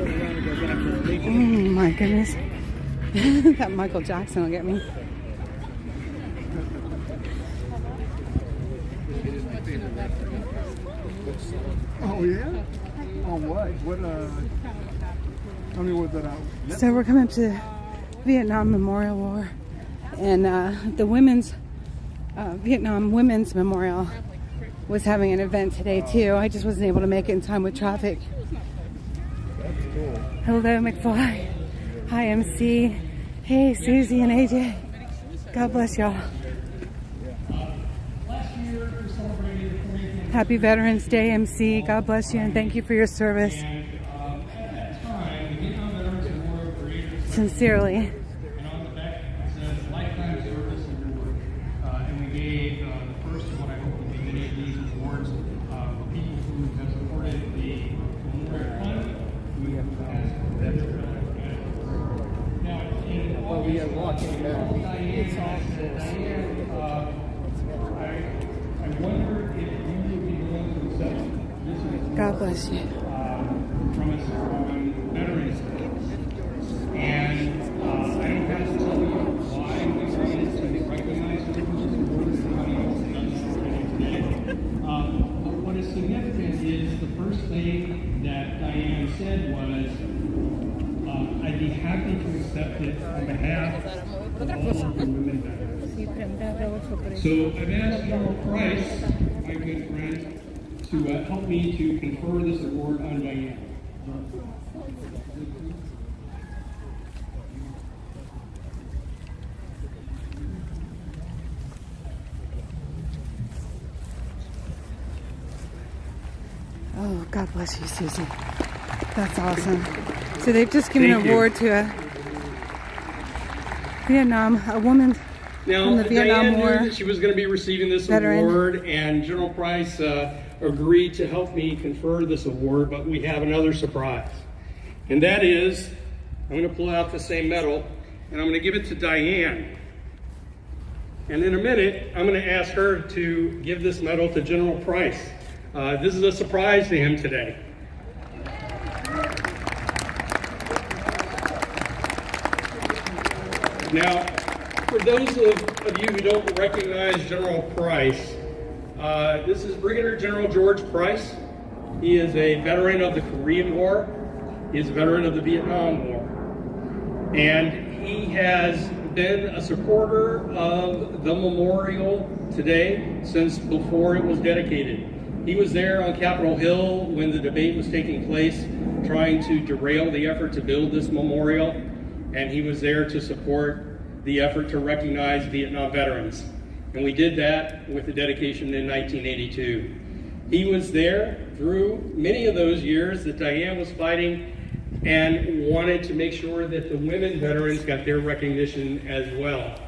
Oh my goodness. That Michael Jackson will get me. Oh yeah? On what? Tell me what that out. So we're coming up to the Vietnam Memorial War, and the Vietnam Women's Memorial was having an event today too. I just wasn't able to make it in time with traffic. That's cool. Hello, McFly. Hi, MC. Hey, Susie and AJ. God bless y'all. Happy Veterans Day, MC. God bless you and thank you for your service. Sincerely. And on the back it says lifetime service award. And we gave the first one, I hope will be many of these awards for people who have supported the Memorial Fund, who have now in Well, we are walking back. It's all I wonder if you would be willing to accept this award. God bless you. From us on Veterans Day. And I don't have to tell you why we wanted to recognize the awards that money else does today. But what is significant is the first thing that Diane said was, I'd be happy to accept it on behalf of all of the women veterans. So I've asked General Price, my good friend, to help me to confer this award on Diane. Oh, God bless you, Susie. That's awesome. So they've just given an award to a woman from the Vietnam Diane War. knew that she was going to be receiving this veteran. award, and General Price agreed to help me confer this award, but we have another surprise. And that is, I'm going to pull out the same medal, and I'm going to give it to Diane. And in a minute, I'm going to ask her to give this medal to General Price. This is a surprise to him today. Now, for those of you who don't recognize General Price, this is Brigadier General George Price. He is a veteran of the Korean War. He is a veteran of the Vietnam War. And he has been a supporter of the memorial today since before it was dedicated. He was there on Capitol Hill when the debate was taking place, trying to derail the effort to build this memorial, and he was there to support the effort to recognize Vietnam veterans. And we did that with the dedication in 1982. He was there through many of those years that Diane was fighting and wanted to make sure that the women veterans got their recognition as well.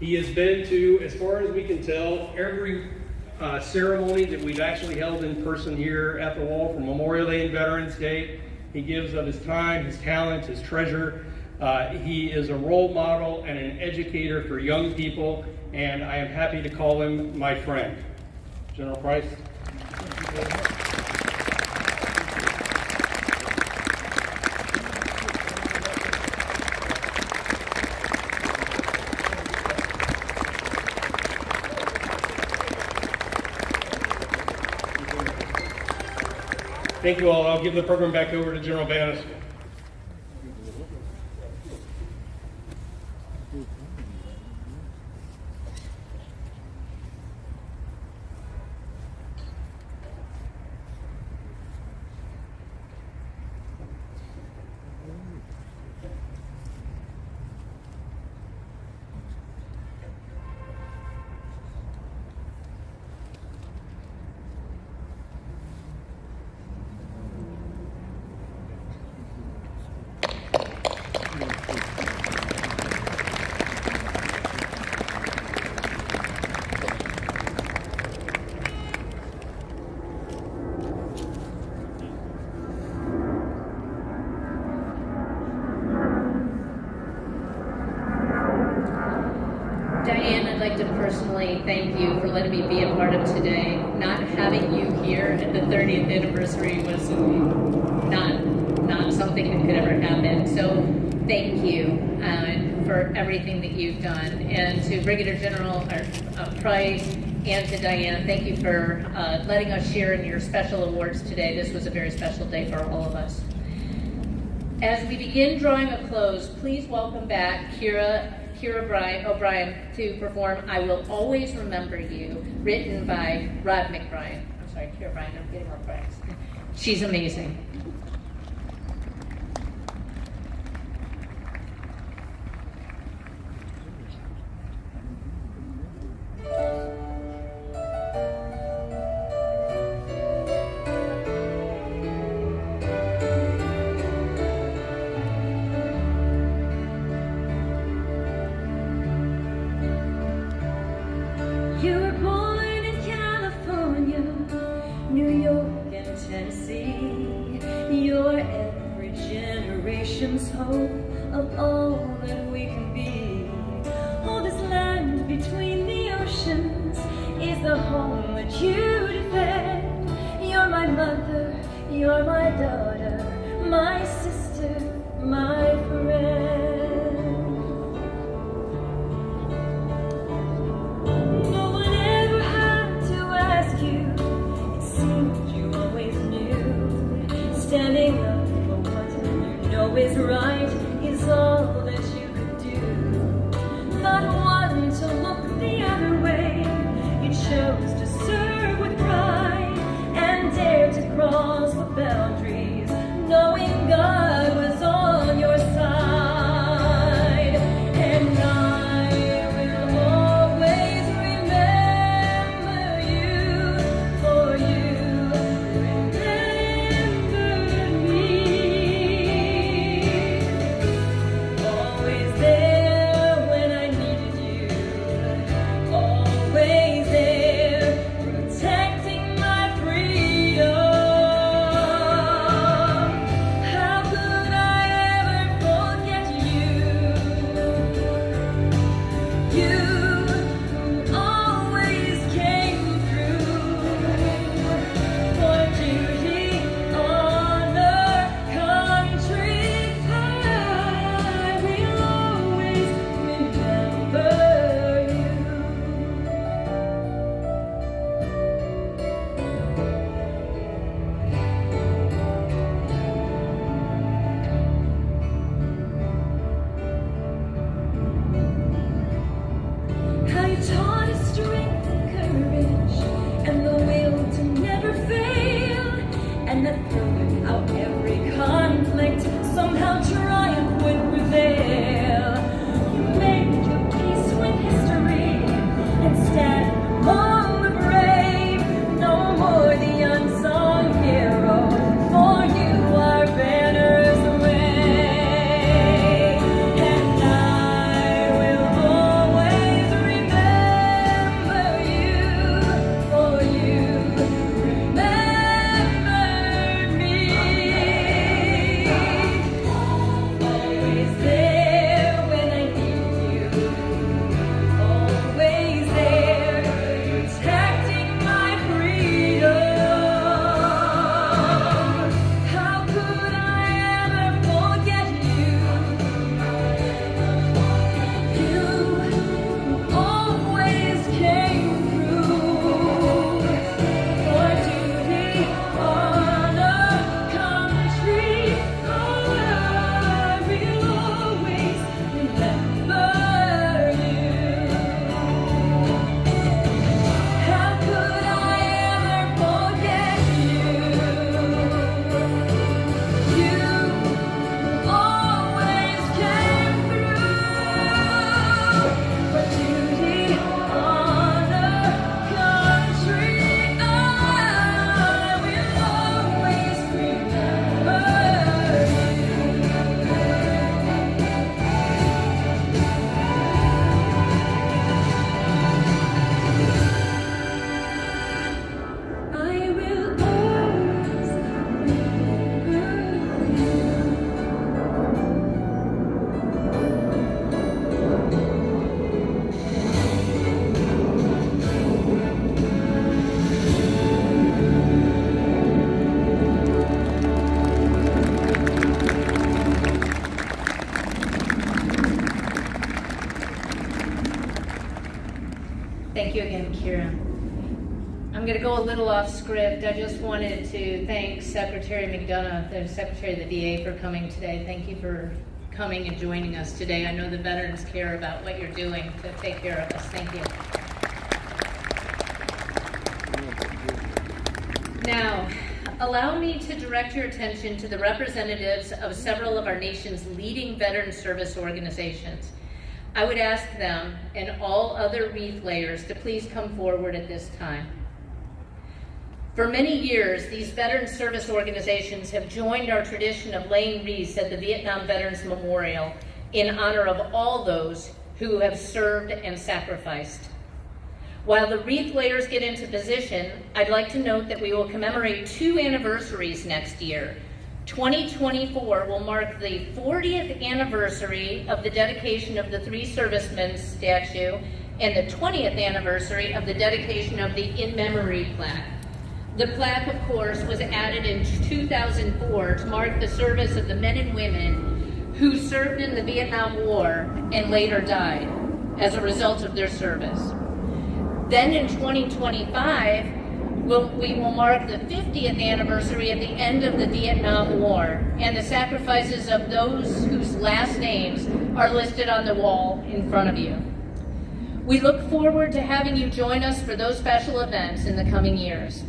He has been to, as far as we can tell, every ceremony that we've actually held in person here at the wall for Memorial Day and Veterans Day. He gives of his time, his talent, his treasure. He is a role model and an educator for young people, and I am happy to call him my friend. General Price. Thank you all. I'll give the program back over to General Bannister. Diane, I'd like to personally thank you for letting me be a part of today. Not having you here at the 30th anniversary was not something that could ever happen. So thank you for everything that you've done. And to Brigadier General Price and to Diana, thank you for letting us share in your special awards today. This was a very special day for all of us. As we begin drawing a close, please welcome back Kira O'Brien to perform I Will Always Remember You, written by Rod McBrien. I'm sorry, Kira O'Brien, I'm getting more practice. She's amazing. You were born in California, New York and Tennessee. You're every generation's hope of all that we can be. Oh, this land between the oceans is the home that you defend. You're my mother, you're my daughter, my sister, my friend. No one ever had to ask you, it seemed you always knew. Standing up for what you know is right is all that you could do. Not one to look the other way, you chose to serve with pride and dared to cross the boundaries, knowing God was on your side. And I will always remember you, for you remembered me. Always there when I needed you, always there protecting my freedom. Thank you again, Kira. I'm going to go a little off script. I just wanted to thank Secretary McDonough, the Secretary of the VA, for coming today. Thank you for coming and joining us today. I know the veterans care about what you're doing to take care of us. Thank you. Now, allow me to direct your attention to the representatives of several of our nation's leading veteran service organizations. I would ask them and all other wreath layers to please come forward at this time. For many years, these veteran service organizations have joined our tradition of laying wreaths at the Vietnam Veterans Memorial in honor of all those who have served and sacrificed. While the wreath layers get into position, I'd like to note that we will commemorate 2 anniversaries next year. 2024 will mark the 40th anniversary of the dedication of the 3 servicemen statue and the 20th anniversary of the dedication of the In Memory plaque. The plaque, of course, was added in 2004 to mark the service of the men and women who served in the Vietnam War and later died as a result of their service. Then in 2025, we will mark the 50th anniversary of the end of the Vietnam War and the sacrifices of those whose last names are listed on the wall in front of you. We look forward to having you join us for those special events in the coming years.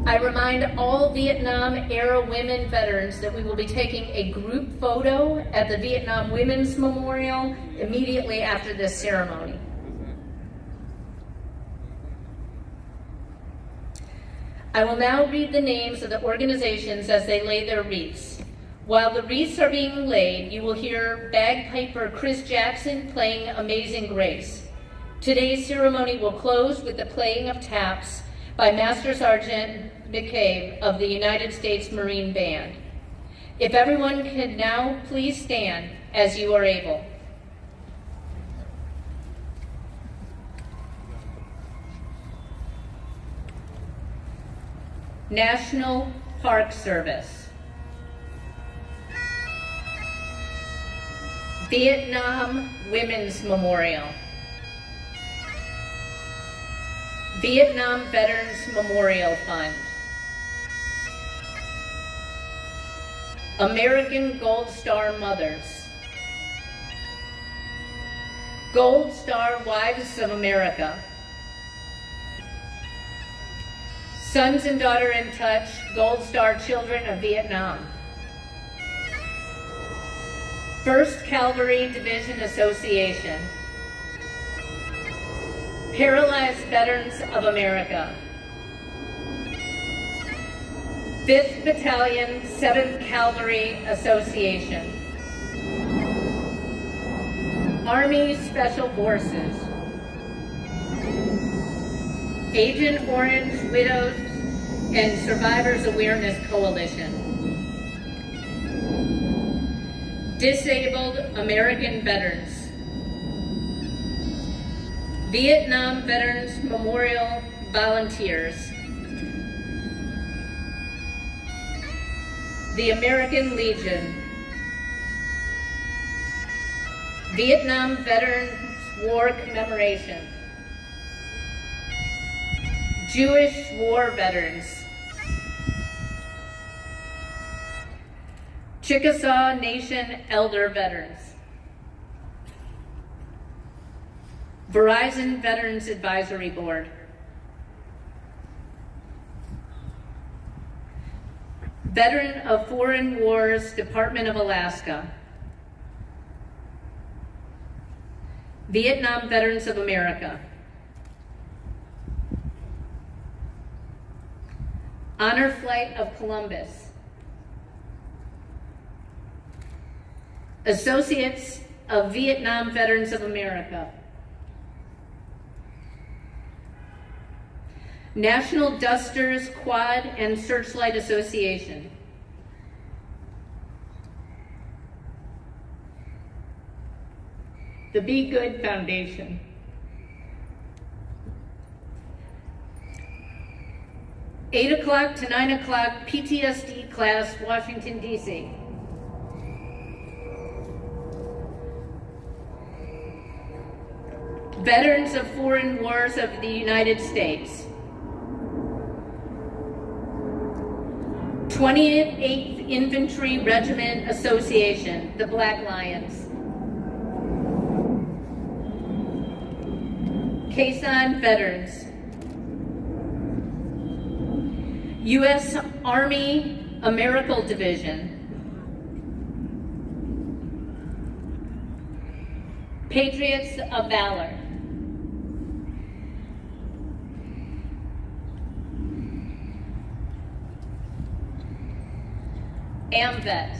I remind all Vietnam-era women veterans that we will be taking a group photo at the Vietnam Women's Memorial immediately after this ceremony. I will now read the names of the organizations as they lay their wreaths. While the wreaths are being laid, you will hear bagpiper Chris Jackson playing Amazing Grace. Today's ceremony will close with the playing of taps by Master Sergeant McCabe of the United States Marine Band. If everyone could now please stand as you are able. National Park Service. Vietnam Women's Memorial. Vietnam Veterans Memorial Fund. American Gold Star Mothers. Gold Star Wives of America. Sons and Daughter in Touch, Gold Star Children of Vietnam. 1st Cavalry Division Association. Paralyzed Veterans of America. 5th Battalion, 7th Cavalry Association. Army Special Forces. Agent Orange Widows and Survivors Awareness Coalition. Disabled American Veterans. Vietnam Veterans Memorial Volunteers. The American Legion. Vietnam Veterans War Commemoration. Jewish War Veterans. Chickasaw Nation Elder Veterans. Verizon Veterans Advisory Board. Veteran of Foreign Wars, Department of Alaska. Vietnam Veterans of America. Honor Flight of Columbus. Associates of Vietnam Veterans of America. National Dusters Quad and Searchlight Association. The Be Good Foundation. Eight o'clock to 9 o'clock PTSD class, Washington, D.C. veterans of foreign wars of the United States, 28th Infantry Regiment Association, the Black Lions, Quezon Veterans, U.S. Army Americal Division, Patriots of Valor, AMVETS,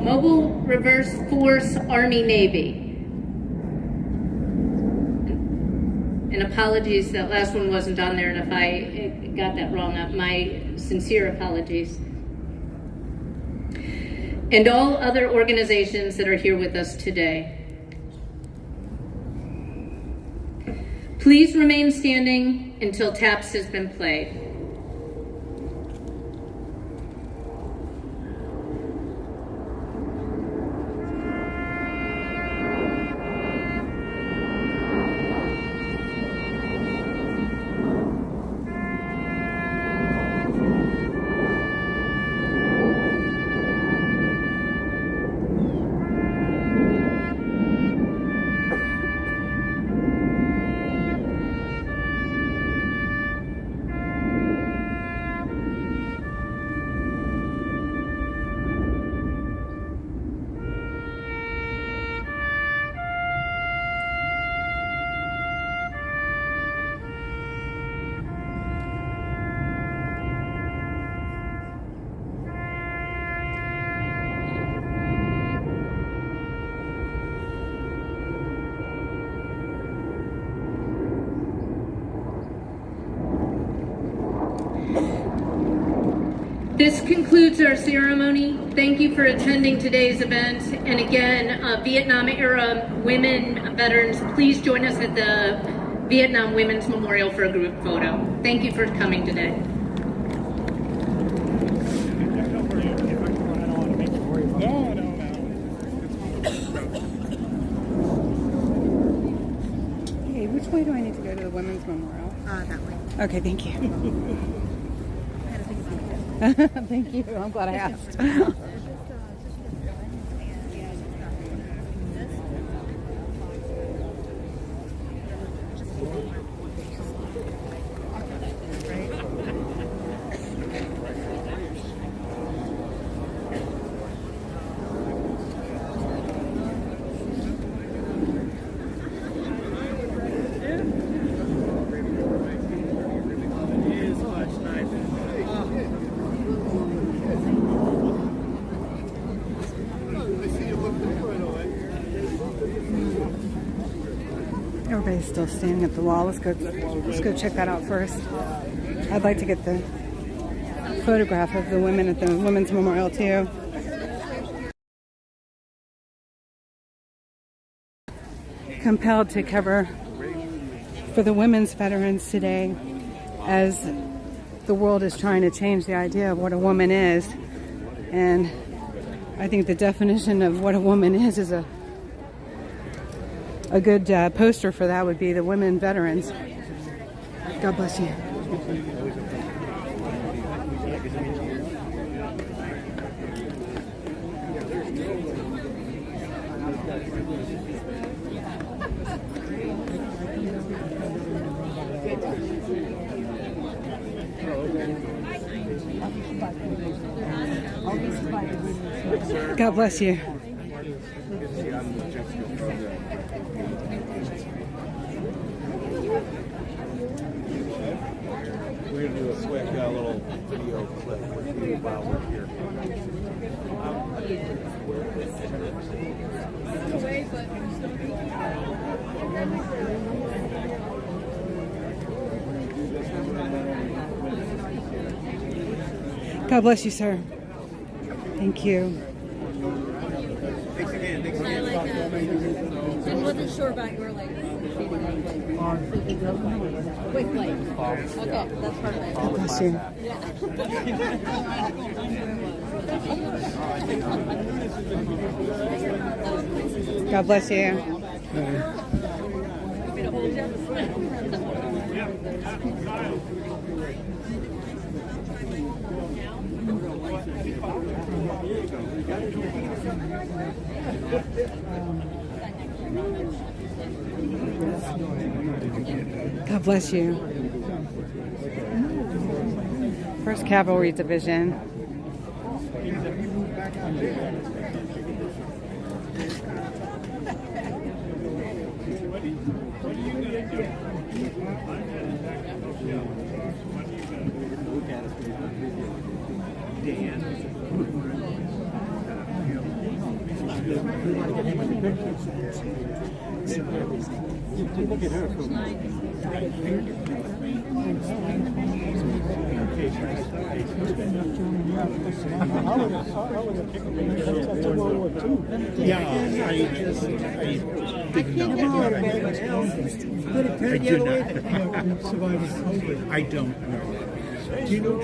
Mobile Reverse Force Army Navy. And apologies, that last one wasn't on there, and if I got that wrong, my sincere apologies. And all other organizations that are here with us today. Please remain standing until taps has been played. This concludes our ceremony. Thank you for attending today's event. And again, Vietnam-era women veterans, please join us at the Vietnam Women's Memorial for a group photo. Thank you for coming today. Hey, which way do I need to go to the Women's Memorial? That way. Okay, thank you. Thank you. I'm glad I asked. Everybody's still standing at the wall. Let's go check that out first. I'd like to get the photograph of the women at the Women's Memorial too. Compelled to cover for the women's veterans today as the world is trying to change the idea of what a woman is. And I think the definition of what a woman is a good poster for that would be the women veterans. God bless you. God bless you. We're going to do a quick little video clip with you while we're here. God bless you, sir. Thank you. I wasn't sure about your like quick play. Okay, that's perfect. God bless you. God bless you. God bless you. 1st Cavalry Division. Look at her. Yeah, I didn't know. I don't know. Do you know?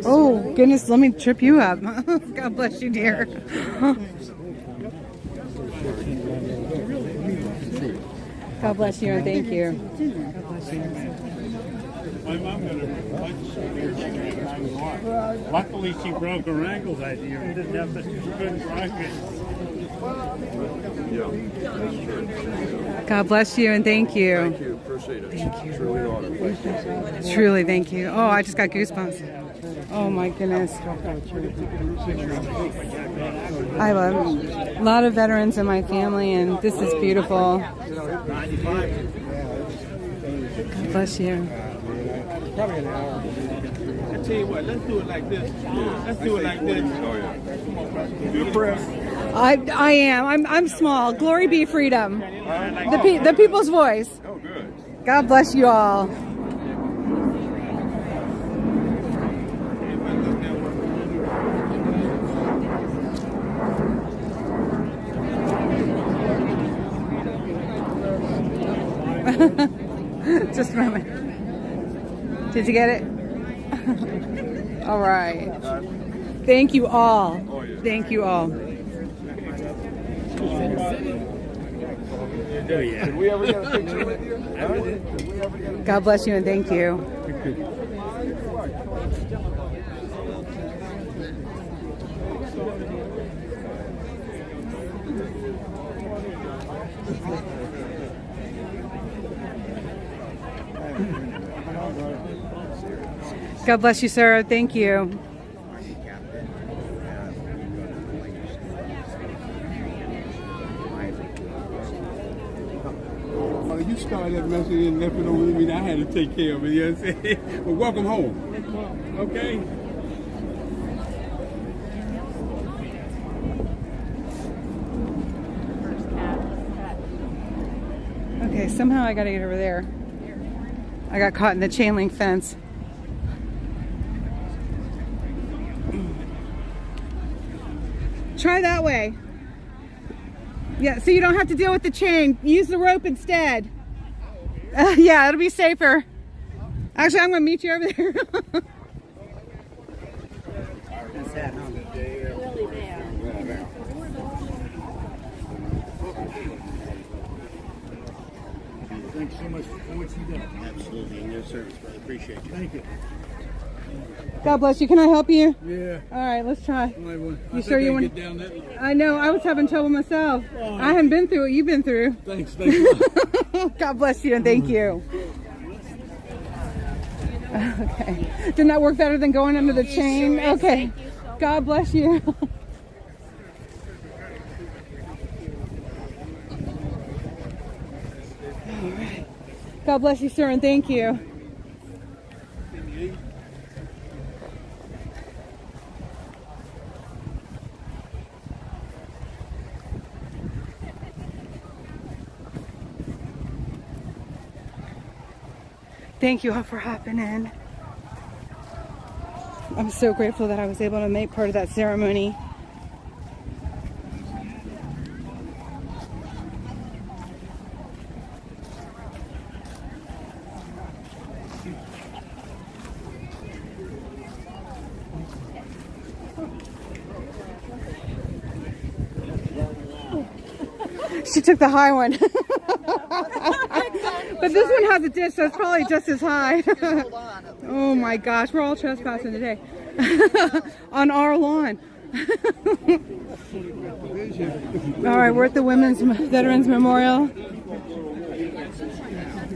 Oh, goodness, let me trip you up. God bless you, dear. God bless you and thank you. God bless you. My mom got a luckily she broke her ankle that year and didn't have to, couldn't drive it. God bless you and thank you. Thank you. Appreciate it. Thank you. Truly honored. Truly, thank you. Oh, I just got goosebumps. Oh my goodness. I have a lot of veterans in my family and this is beautiful. God bless you. Probably an hour. I tell you what, let's do it like this. Let's do it like this. Oh yeah. You press. I am. I'm small. Glory be freedom. The people's voice. Oh good. God bless you all. Just a moment. Did you get it? All right. Thank you all. Thank you all. Did we ever get a picture with you? God bless you and thank you. God bless you, sir. Thank you. Well, you started messing and left it over with me. I had to take care of it. You know what I'm saying? Well, welcome home. Okay? Okay, somehow I gotta get over there. I got caught in the chain link fence. Try that way. Yeah, so you don't have to deal with the chain. Use the rope instead. Yeah, it'll be safer. Actually, I'm gonna meet you over there. Thanks so much for what you did. Absolutely, in your service, brother. Appreciate you. Thank you. God bless you. Can I help you? Yeah. All right, let's try. You sure you want- get down that? I know, I was having trouble myself. I haven't been through what you've been through. Thanks. Thanks. God bless you and thank you. Okay. Didn't that work better than going under the chain? Okay. God bless you. All right. God bless you, sir, and thank you. Thank you all for hopping in. I'm so grateful that I was able to make part of that ceremony. She took the high one. But this one has a ditch, so it's probably just as high. Oh my gosh, we're all trespassing today. On our lawn. Alright, we're at the Women's Veterans Memorial.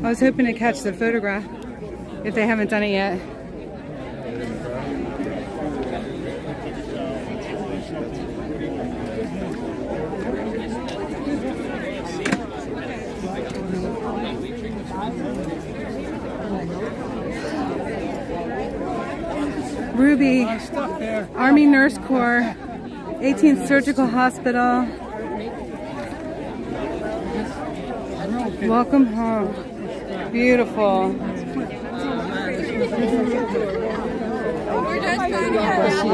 I was hoping to catch the photograph if they haven't done it yet. Ruby, Army Nurse Corps, 18th Surgical Hospital. Welcome home. Beautiful. Bless you.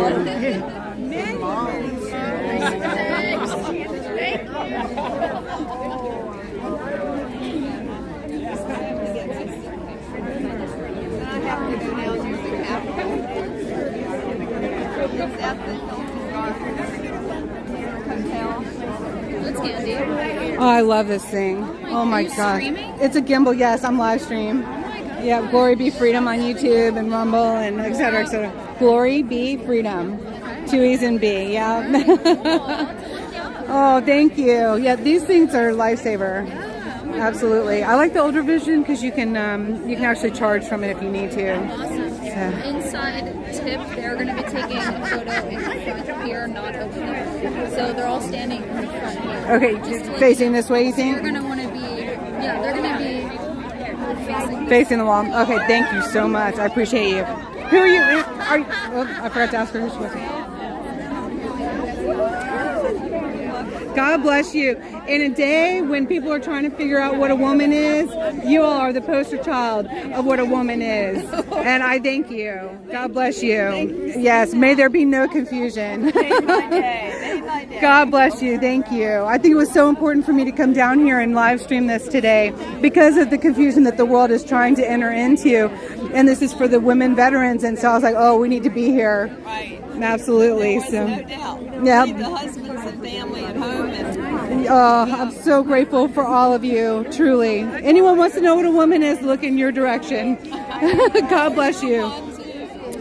Oh, I love this thing. Oh my god. It's a gimbal, yes, I'm live stream. Yeah, Glory Be Freedom on YouTube and Rumble and etc. etc. Glory Be Freedom. 2 E's and B, yeah. Oh, thank you. Yeah, these things are a lifesaver. Absolutely. I like the older version because you can actually charge from it if you need to. Awesome. So. Inside tip, they're going to be taking a photo in front here, not over there. So they're all standing in front here. Okay, facing this way, you think? They're going to want to be, yeah, they're going to be facing the wall. Okay, thank you so much. I appreciate you. Who are you? Oh, I forgot to ask her who she was. God bless you. In a day when people are trying to figure out what a woman is, you all are the poster child of what a woman is. And I thank you. God bless you. Yes, may there be no confusion. God bless you. Thank you. I think it was so important for me to come down here and live stream this today because of the confusion that the world is trying to enter into. And this is for the women veterans. And so I was like, oh, we need to be here. Right. Absolutely. So, no doubt. Yeah. Leave the husbands and family at home. I'm so grateful for all of you, truly. Anyone wants to know what a woman is, look in your direction. God bless you.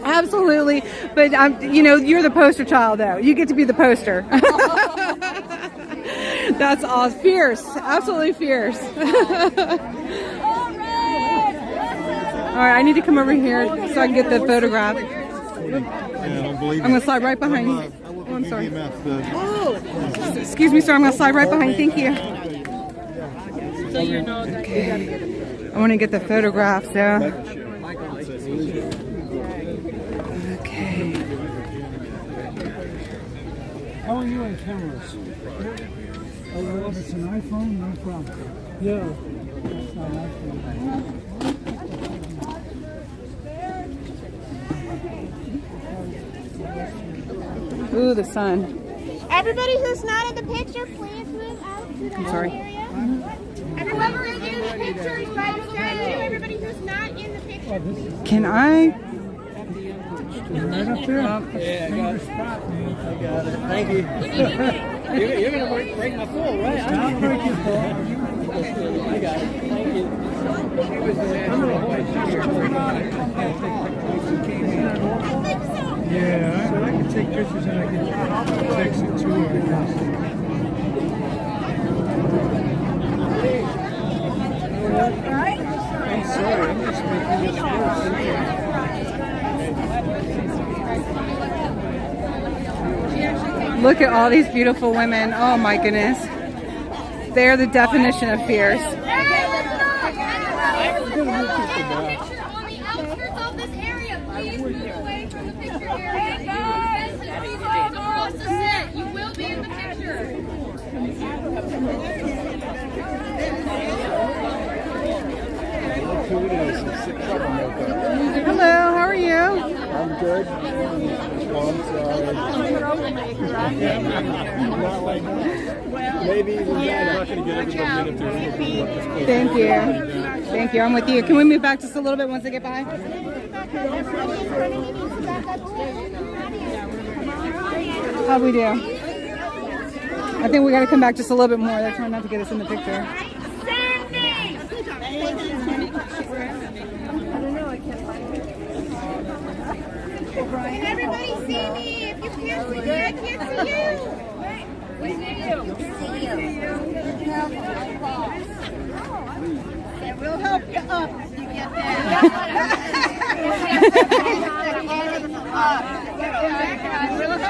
Absolutely. But, you're the poster child, though. You get to be the poster. That's awesome. Fierce. Absolutely fierce. All right, I need to come over here so I can get the photograph. Yeah, I don't believe I'm going to slide right behind you. Oh, I'm sorry. Oh. Excuse me, sir. I'm going to slide right behind you. Thank you. Okay. I want to get the photograph, so. Okay. How are you on cameras? Oh, if it's an iPhone, no problem. Yeah. That's not an iPhone. Ooh, the sun. Everybody who's not in the picture, please move out to the I'm sorry. area. Whoever is in the picture is right beside you. Everybody who's not in the picture, please. Can I? Right up there. Yeah, I got it. I got it. Thank you. You're going to break my fall, right? I'll break your fall. I got it. Thank you. Yeah, I can take pictures and I can text it to her. I'm sorry, I'm just making this worse. Look at all these beautiful women. Oh my goodness. They're the definition of fierce. You will be in the picture. who it is. Hello, how are you? I'm good. Oh, I'm sorry. Not like that. Maybe even better. Thank you. Thank you. I'm with you. Can we move back just a little bit once I get by? How we do? I think we got to come back just a little bit more. They're trying not to get us in the picture. Can everybody see me? If you can't see me, I can't see you. We see you. We'll help you up if you get there.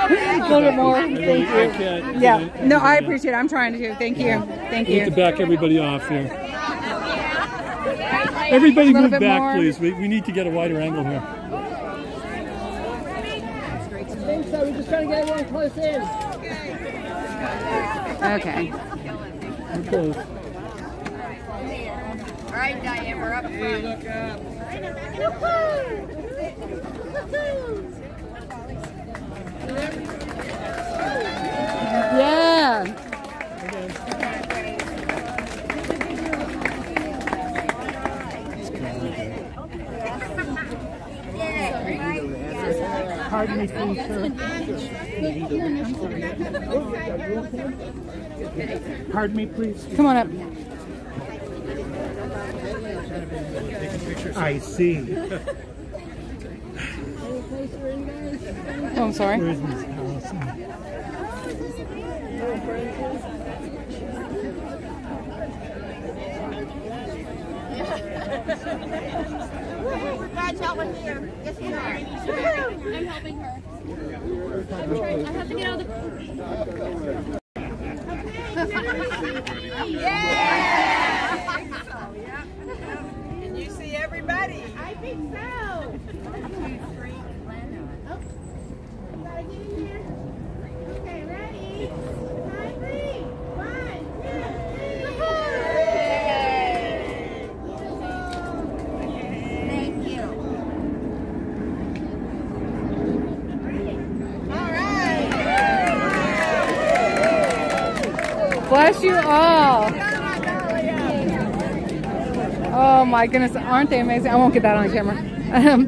A little bit more. Thank you. Yeah. No, I appreciate it. I'm trying to. Thank you. Thank We you. have to back everybody off here. Everybody move bit back, more. please. We need to get a wider angle here. So we're just trying to get everyone close in. Okay. Okay. All right, Diane, we're up front. Look up. Yeah. Pardon me, please, sir. Pardon me, please. Come on up. I see. Oh, I'm sorry. Where's Miss Allison? We're glad y'all are here. Yes, we are. I'm helping her. I have to get out of the... Can you see everybody? I think so. Gotta get in here. Okay, ready? 3, 1, 2, 3. Thank you. All right. Bless you all. Oh my goodness, aren't they amazing? I won't get that on camera.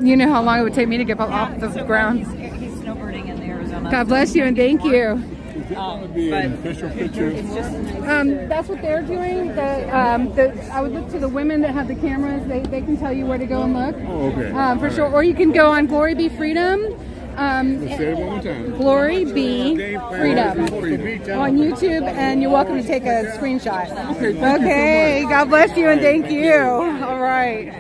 You know how long it would take me to get off the ground. He's snowbirding in Arizona. God bless you and thank you. That would be an official picture. That's what they're doing. I would look to the women that have the cameras. They can tell you where to go and look. Oh, okay. For sure. Or you can go on Glory Be Freedom. Let's say it one more time. Glory Be Freedom on YouTube, and you're welcome to take a screenshot. Okay, God bless you and thank you. All right.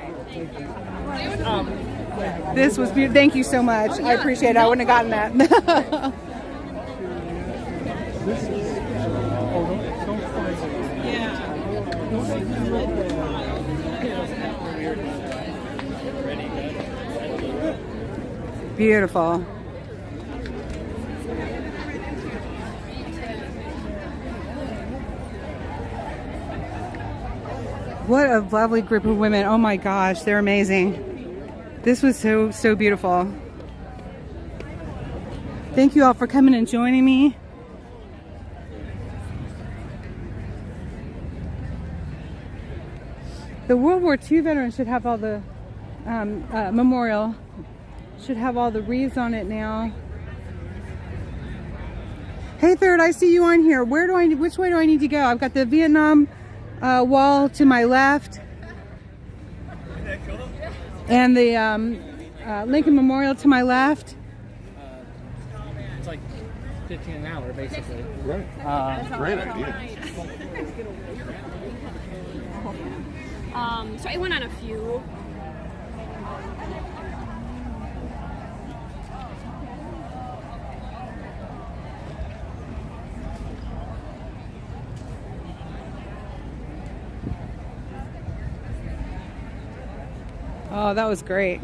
This was beautiful. Thank you so much. I appreciate it. I wouldn't have gotten that. Beautiful. What a lovely group of women. Oh my gosh, they're amazing. This was so beautiful. Thank you all for coming and joining me. The World War II veterans should have all the memorial. Should have all the wreaths on it now. Hey Third, I see you on here. Which way do I need to go? I've got the Vietnam wall to my left. And the Lincoln Memorial to my left. It's like 15 an hour, basically. Right. Great idea. So I went on a few. Oh, that was great.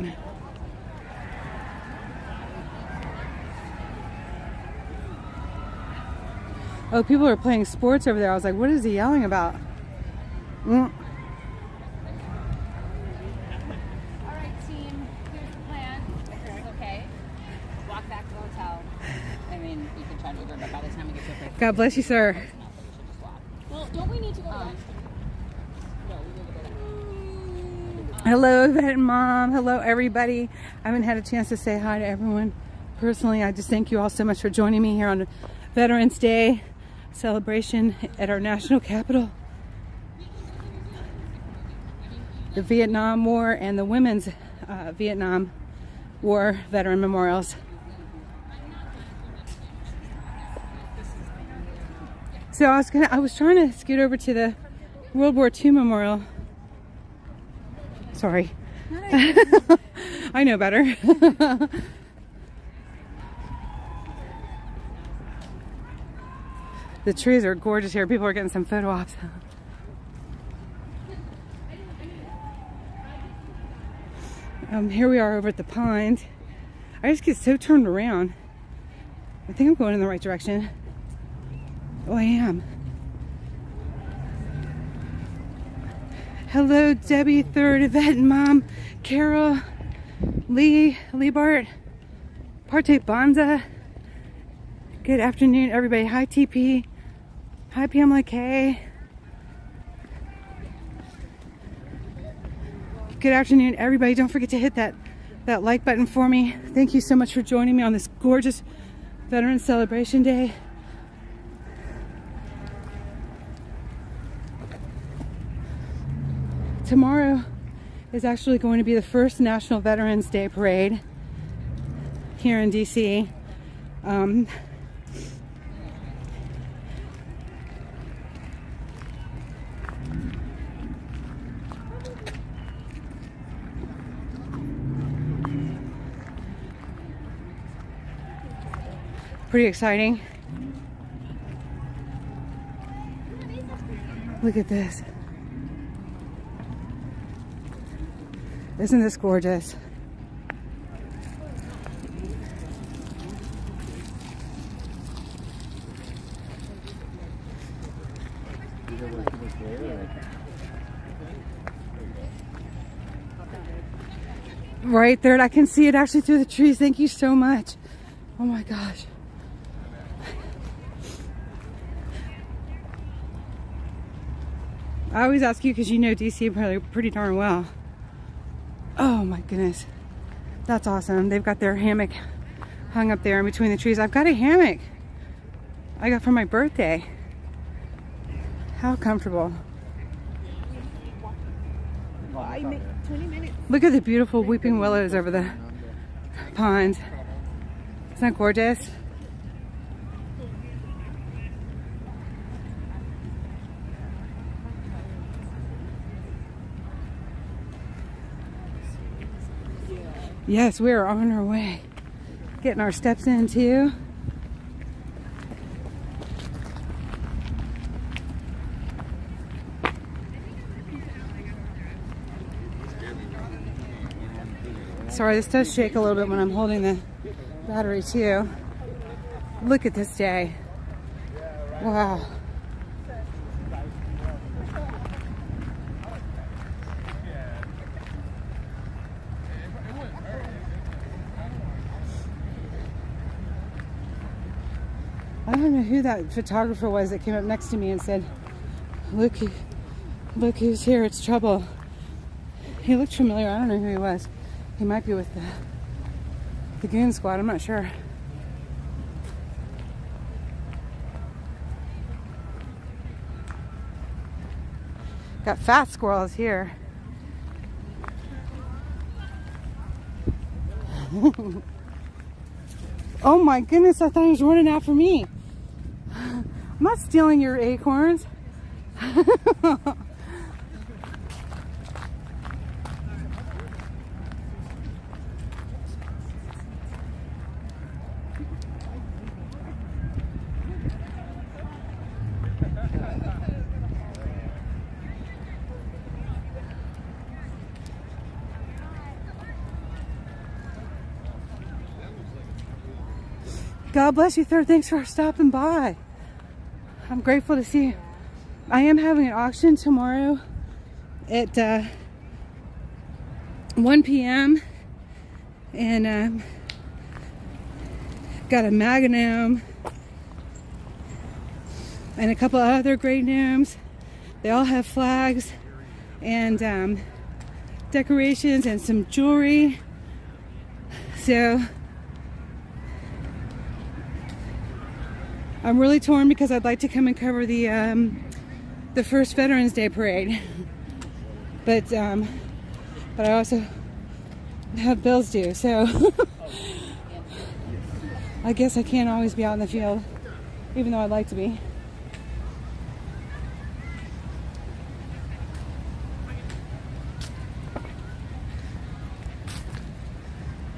Oh, people are playing sports over there. I was like, what is he yelling about? God bless you, sir. Well, don't we need to go to Hello, Yvette Mom. Hello, everybody. I haven't had a chance to say hi to everyone personally. I just thank you all so much for joining me here on Veterans Day celebration at our national capital. The Vietnam War and the Women's Vietnam War Veteran Memorials. So I was trying to scoot over to the World War II Memorial. Sorry. I know better. The trees are gorgeous here. People are getting some photo ops. Here we are over at the pond. I just get so turned around. I think I'm going in the right direction. Oh, I am. Hello, Debbie, Third, Yvette, Mom, Carol, Lee Bart, Parte Bonza. Good afternoon, everybody. Hi, TP. Hi, Pamela K. Good afternoon, everybody. Don't forget to hit that like button for me. Thank you so much for joining me on this gorgeous Veterans Celebration Day. Tomorrow is actually going to be the first National Veterans Day Parade here in DC. Pretty exciting. Look at this. Isn't this gorgeous? Right there, I can see it actually through the trees. Thank you so much. Oh my gosh. I always ask you because you know DC pretty darn well. Oh my goodness. That's awesome. They've got their hammock hung up there in between the trees. I've got a hammock I got for my birthday. How comfortable. Look at the beautiful weeping willows over the pond. Isn't that gorgeous? Yes, we are on our way. Getting our steps in too. Sorry, this does shake a little bit when I'm holding the battery too. Look at this day. Wow. I don't know who that photographer was that came up next to me and said, look who's here, it's trouble. He looked familiar. I don't know who he was. He might be with the Goon Squad, I'm not sure. Got fat squirrels here. Oh my goodness, I thought he was running after me. I'm not stealing your acorns. God bless you, Third. Thanks for stopping by. I'm grateful to see you. I am having an auction tomorrow at 1 p.m. and got a Magnum and a couple other great gnomes. They all have flags and decorations and some jewelry. So I'm really torn because I'd like to come and cover the first Veterans Day parade, but I also have bills due, so I guess I can't always be out in the field, even though I'd like to be.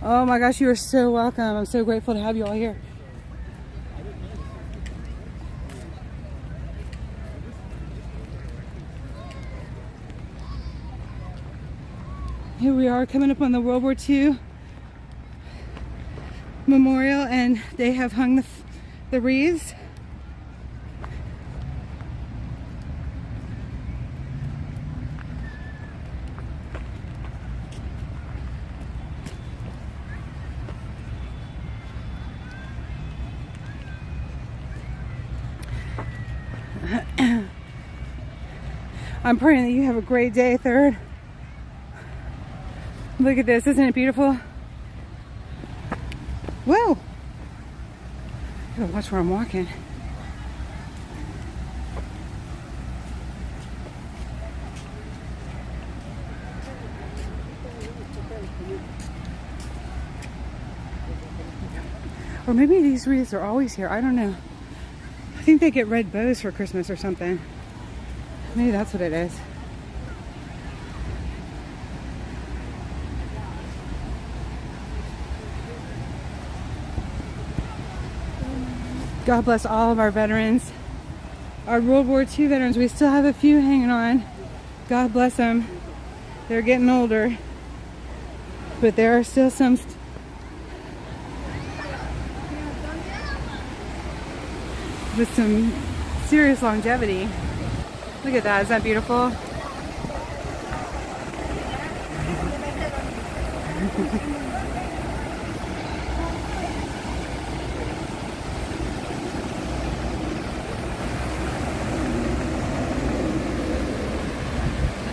Oh my gosh, you are so welcome. I'm so grateful to have you all here. Here we are coming up on the World War II memorial, and they have hung the wreaths. I'm praying that you have a great day, Third. Look at this, isn't it beautiful? Whoa! I gotta watch where I'm walking. Or maybe these wreaths are always here, I don't know. I think they get red bows for Christmas or something. Maybe that's what it is. God bless all of our veterans. Our World War II veterans, we still have a few hanging on. God bless them. They're getting older. But there are still some with some serious longevity. Look at that, is that beautiful?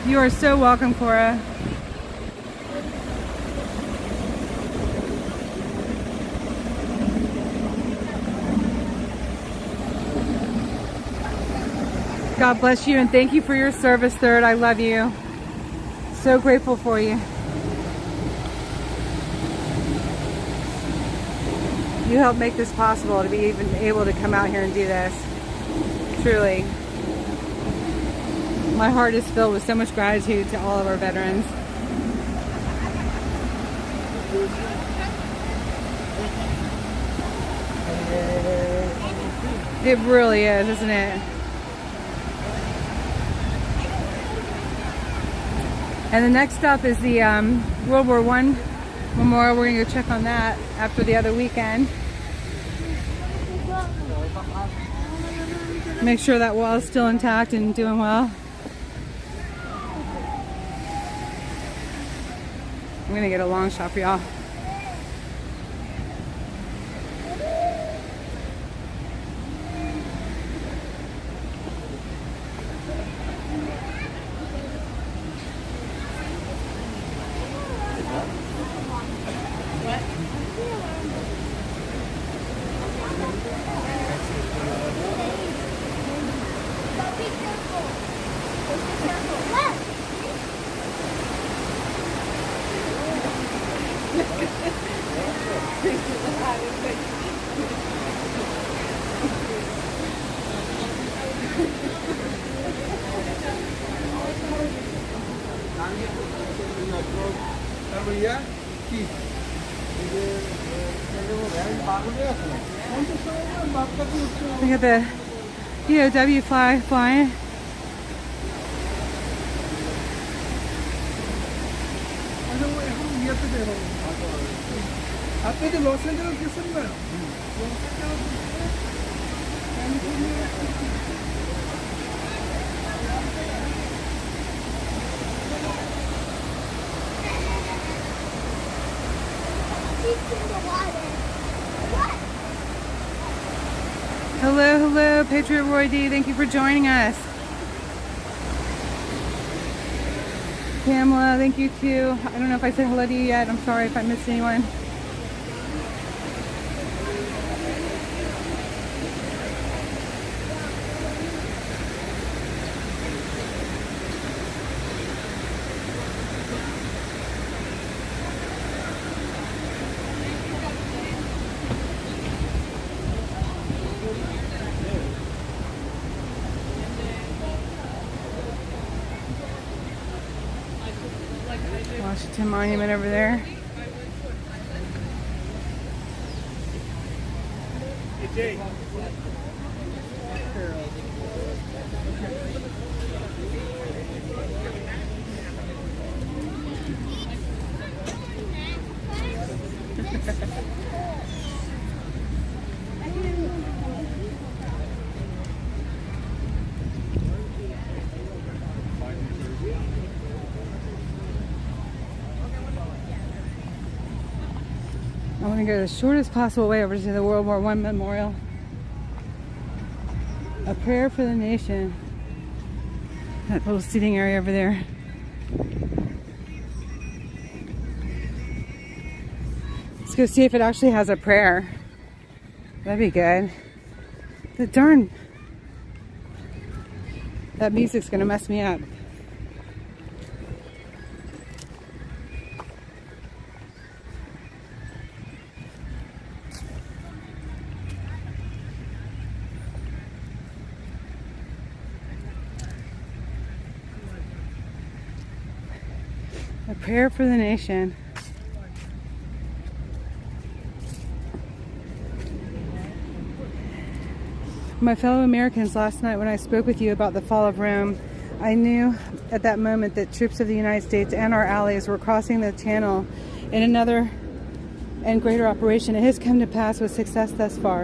You are so welcome, Cora. God bless you and thank you for your service, Third. I love you. So grateful for you. You helped make this possible to be even able to come out here and do this. Truly. My heart is filled with so much gratitude to all of our veterans. It really is, isn't it? And the next stop is the World War I memorial. We're going to go check on that after the other weekend. Make sure that wall is still intact and doing well. I'm going to get a long shot for y'all. Look at the POW flag flying. Hello, hello, Patriot Roy D. Thank you for joining us. Pamela, thank you too. I don't know if I said hello to you yet. I'm sorry if I missed anyone. Washington Monument over there. I want to go the shortest possible way over to the World War I Memorial. A prayer for the nation. That little seating area over there. Let's go see if it actually has a prayer. That'd be good. The darn... That music's gonna mess me up. A prayer for the nation. My fellow Americans, last night when I spoke with you about the fall of Rome, I knew at that moment that troops of the United States and our allies were crossing the channel in another and greater operation. It has come to pass with success thus far.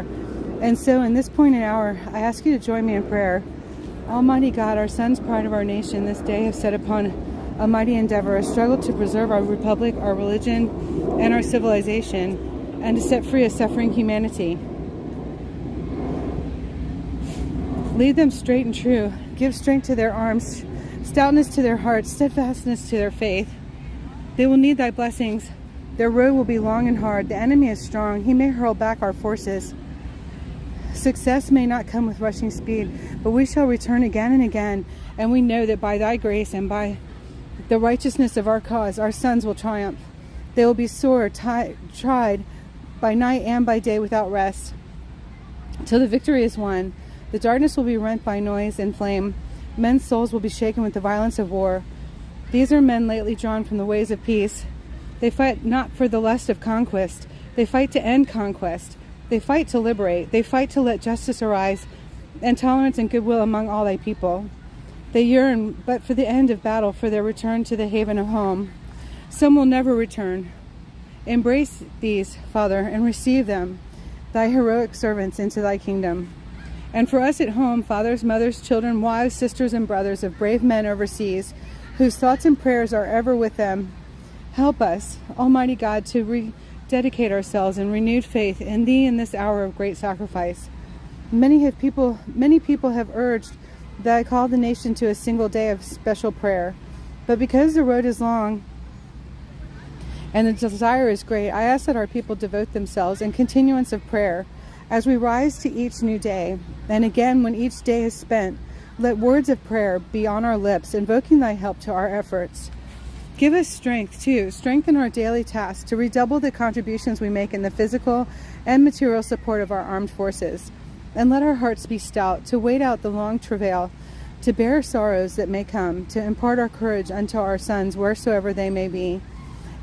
And so in this point and hour, I ask you to join me in prayer. Almighty God, our sons, pride of our nation, this day have set upon a mighty endeavor, a struggle to preserve our republic, our religion, and our civilization, and to set free a suffering humanity. Lead them straight and true. Give strength to their arms, stoutness to their hearts, steadfastness to their faith. They will need thy blessings. Their road will be long and hard. The enemy is strong. He may hurl back our forces. Success may not come with rushing speed, but we shall return again and again, and we know that by thy grace and by the righteousness of our cause, our sons will triumph. They will be sore tried by night and by day without rest, till the victory is won. The darkness will be rent by noise and flame. Men's souls will be shaken with the violence of war. These are men lately drawn from the ways of peace. They fight not for the lust of conquest. They fight to end conquest. They fight to liberate. They fight to let justice arise, and tolerance and goodwill among all thy people. They yearn but for the end of battle, for their return to the haven of home. Some will never return. Embrace these, Father, and receive them, thy heroic servants, into thy kingdom. And for us at home, fathers, mothers, children, wives, sisters, and brothers of brave men overseas, whose thoughts and prayers are ever with them, help us, Almighty God, to rededicate ourselves in renewed faith in thee in this hour of great sacrifice. Many people have urged that I call the nation to a single day of special prayer. But because the road is long and the desire is great, I ask that our people devote themselves in continuance of prayer as we rise to each new day. And again, when each day is spent, let words of prayer be on our lips, invoking thy help to our efforts. Give us strength, too. Strengthen our daily tasks to redouble the contributions we make in the physical and material support of our armed forces. And let our hearts be stout, to wait out the long travail, to bear sorrows that may come, to impart our courage unto our sons wheresoever they may be.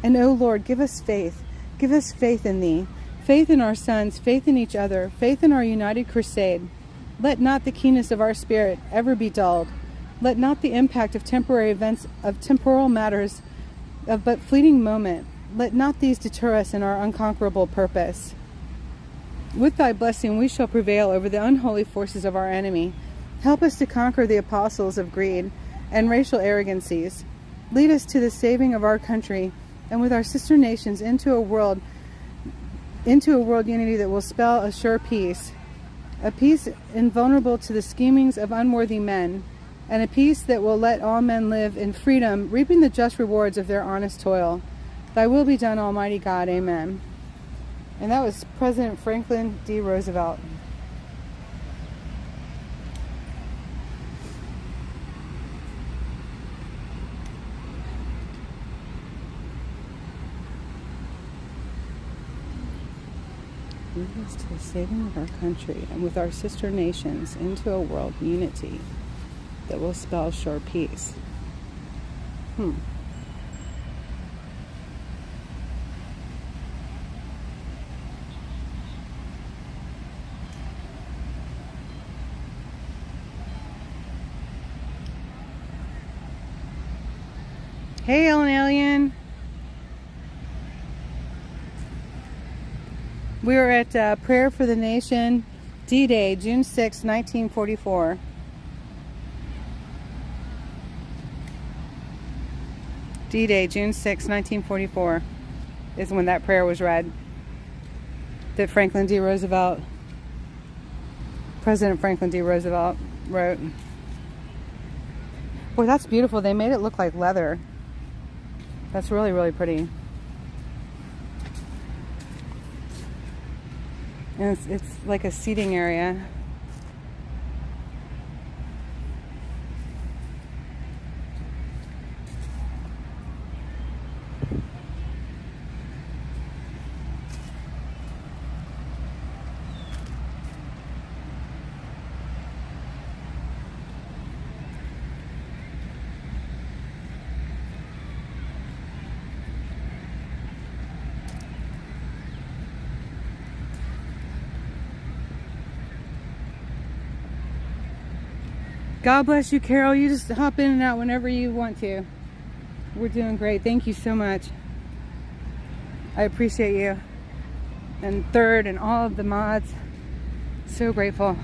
And, O Lord, give us faith. Give us faith in thee, faith in our sons, faith in each other, faith in our united crusade. Let not the keenness of our spirit ever be dulled. Let not the impact of temporary events, of temporal matters, of but fleeting moment, let not these deter us in our unconquerable purpose. With thy blessing we shall prevail over the unholy forces of our enemy. Help us to conquer the apostles of greed and racial arrogancies. Lead us to the saving of our country, and with our sister nations into a world unity that will spell a sure peace. a peace invulnerable to the schemings of unworthy men, and a peace that will let all men live in freedom, reaping the just rewards of their honest toil. Thy will be done, Almighty God. Amen. And that was President Franklin D. Roosevelt. Lead us to the saving of our country and with our sister nations into a world unity that will spell sure peace. Hey, Ellen Alien. We were at Prayer for the Nation, D-Day, June 6, 1944. D-Day, June 6, 1944 is when that prayer was read. That Franklin D. Roosevelt, President Franklin D. Roosevelt wrote. Boy, that's beautiful. They made it look like leather. That's really, really pretty. And it's like a seating area. God bless you, Carol. You just hop in and out whenever you want to. We're doing great. Thank you so much. I appreciate you. And Third and all of the mods. So grateful.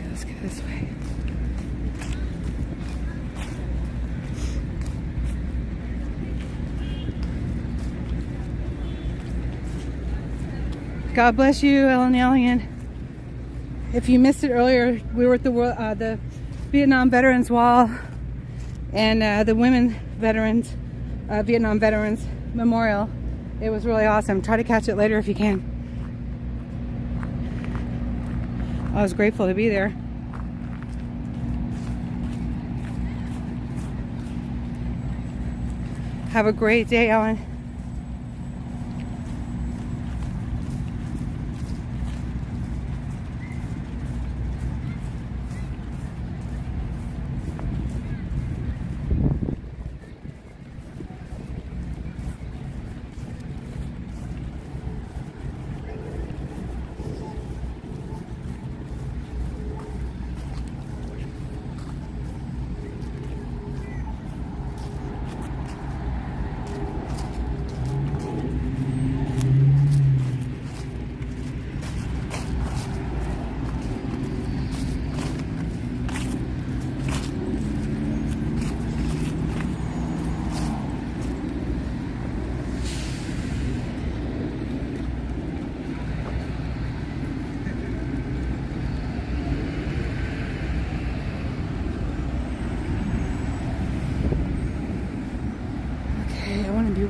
Let's go this way. God bless you, Ellen Alien. If you missed it earlier, we were at the Vietnam Veterans Wall and the Women Veterans, Vietnam Veterans Memorial. It was really awesome. Try to catch it later if you can. I was grateful to be there. Have a great day, Ellen.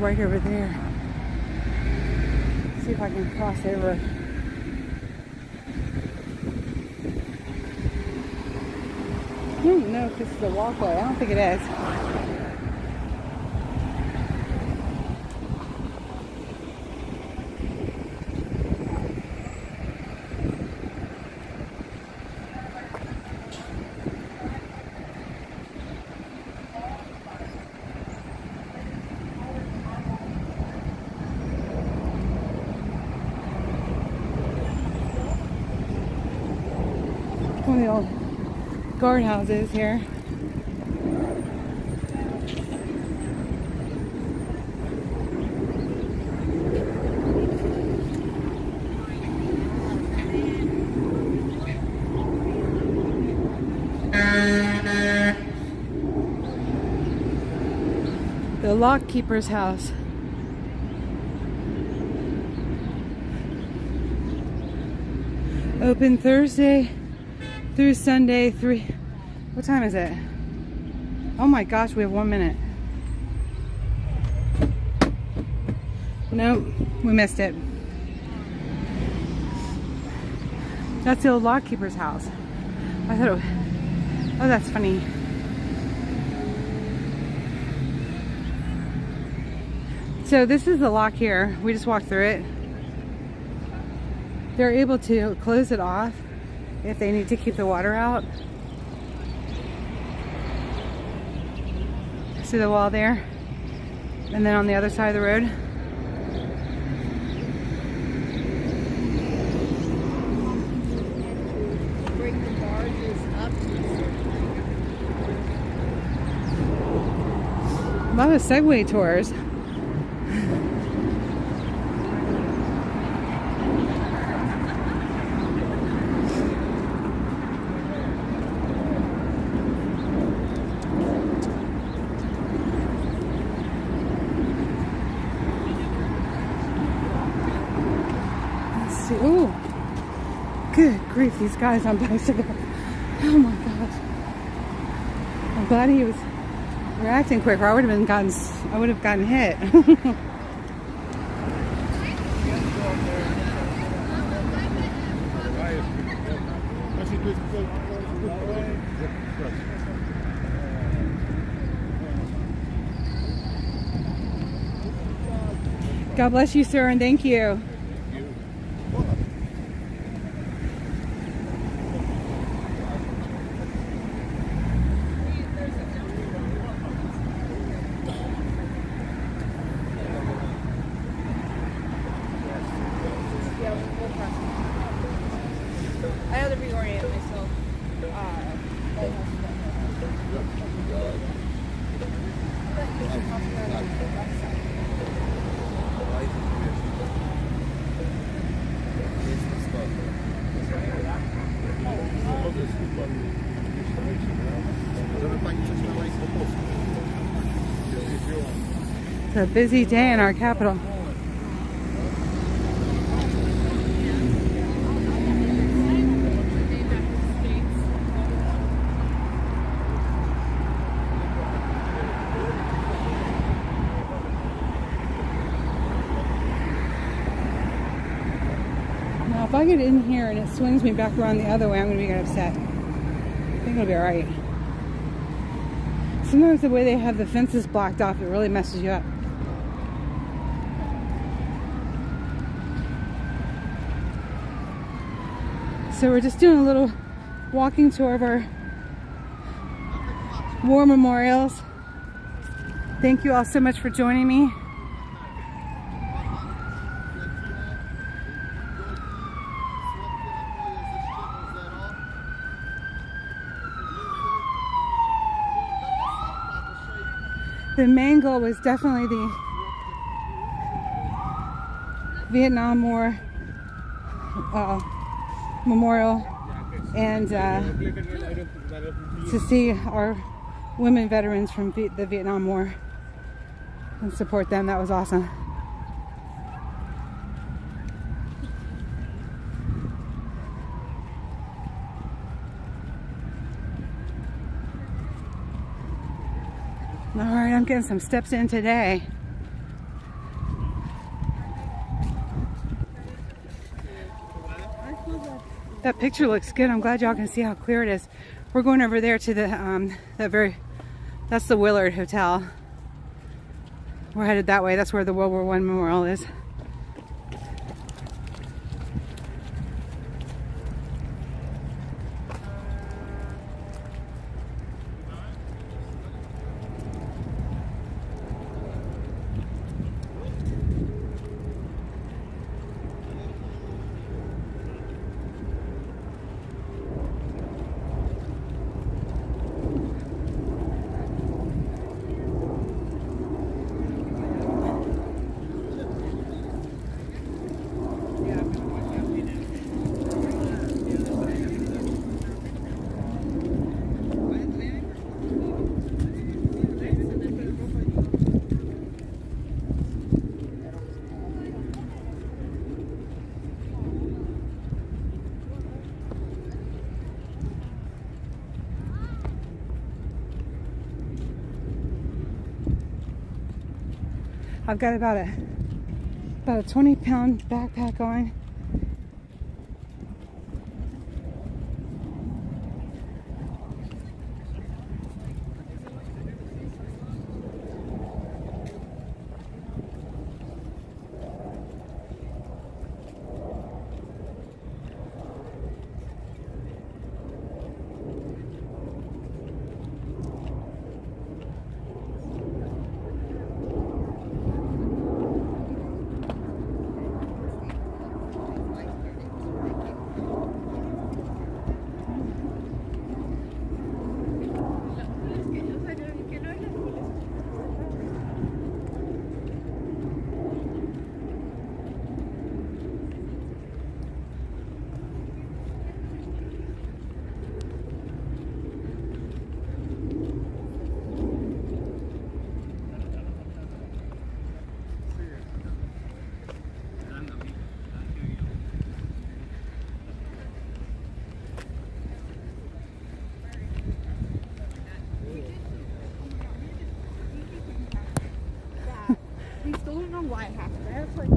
Right over there. See if I can cross over. I don't know if this is a walkway. I don't think it is. One of the old guardhouses here. The lock keeper's house. Open Thursday through Sunday, 3. What time is it? Oh my gosh, we have 1 minute. Nope, we missed it. That's the old lock keeper's house. I thought it was, oh, that's funny. So this is the lock here. We just walked through it. They're able to close it off if they need to keep the water out. See the wall there? And then on the other side of the road. Bring the barges up. A lot of Segway tours. Ooh, good grief, these guys on bicycle. Oh my gosh. I'm glad he was reacting quicker. I would have gotten hit. God bless you, sir, and thank you. I have to reorient myself. It's a busy day in our capital. Now, if I get in here and it swings me back around the other way, I'm going to be upset. I think it'll be alright. Sometimes the way they have the fences blocked off, it really messes you up. So we're just doing a little walking tour of our war memorials. Thank you all so much for joining me. The main goal was definitely the Vietnam War memorial, and to see our women veterans from the Vietnam War and support them. That was awesome. All right, I'm getting some steps in today. That picture looks good. I'm glad y'all can see how clear it is. We're going over there to the that's the Willard Hotel. We're headed that way. That's where the World War I Memorial is. I've got about a 20-pound backpack on. We still don't know why it happened. That's like.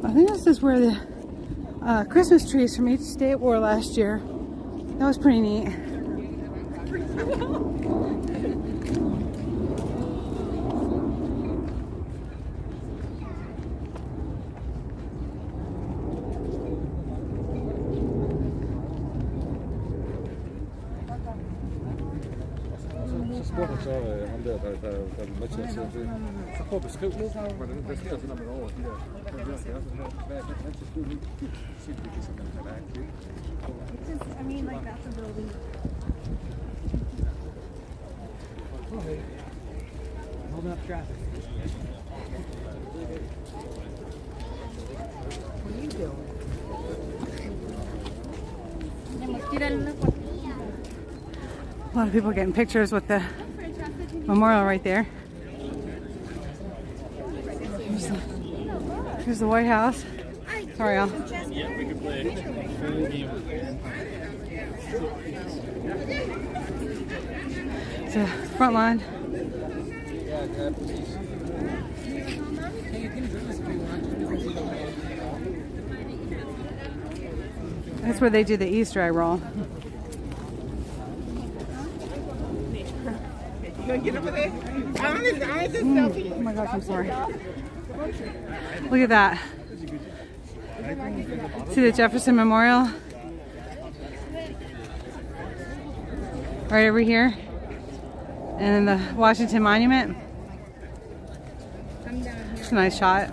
I think this is where the Christmas trees from each state were last year. That was pretty neat. Så spurgte han så ham der var med til at sidde til. Så prøv at beskrive, hvordan det sker, når man er over de her 70. Hvad er det til skole? Se, det kan simpelthen være en It's just, I mean, like that's a building. Holding up traffic. What are you doing? A lot of people getting pictures with the memorial right there. Here's the White House. Sorry, Al. Yeah, we can play a full game. It's a front line. That's where they do the Easter egg roll. Get over there. I just selfie. Oh my gosh, I'm sorry. Look at that. See the Jefferson Memorial? Right over here. And then the Washington Monument. It's a nice shot.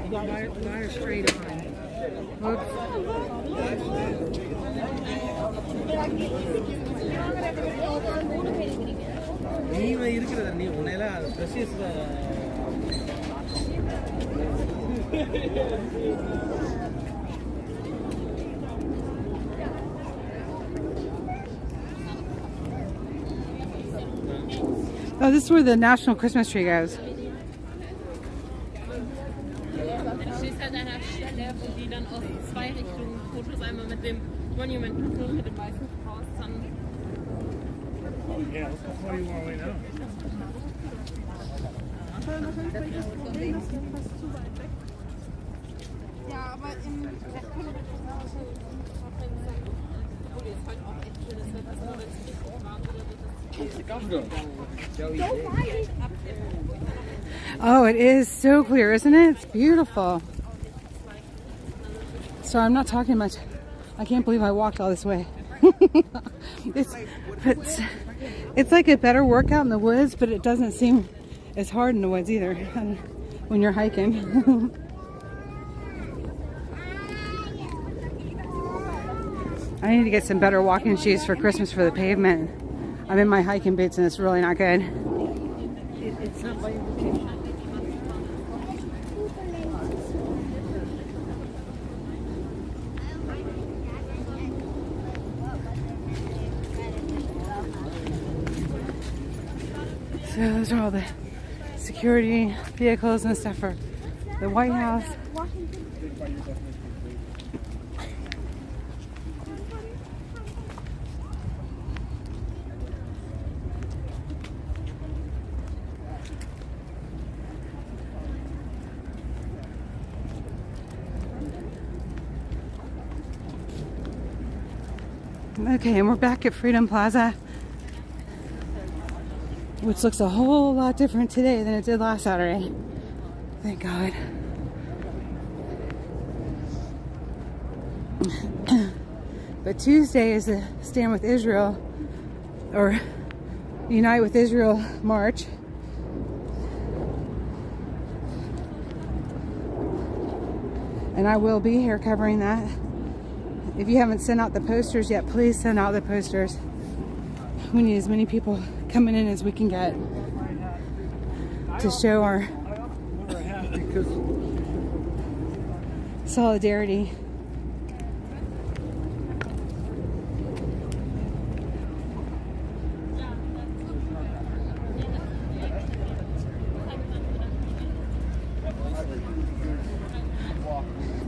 Wire straight on. Oops. Oh, this is where the National Christmas Tree goes. Die dann aus zwei Richtungen Fotos, einmal mit dem Monument und mit dem weißen Haus dann. Yeah, what do you want to know? Ja, aber im Oh, it is so clear, isn't it? It's beautiful. Sorry, I'm not talking much. I can't believe I walked all this way. It's like a better workout in the woods, but it doesn't seem as hard in the woods either when you're hiking. I need to get some better walking shoes for Christmas for the pavement. I'm in my hiking boots and it's really not good. It's not by invitation. So those are all the security vehicles and stuff for the White House. Okay, and we're back at Freedom Plaza, which looks a whole lot different today than it did last Saturday. Thank God. But Tuesday is the Stand With Israel, or Unite with Israel march. And I will be here covering that. If you haven't sent out the posters yet, please send out the posters. We need as many people coming in as we can get to show our solidarity.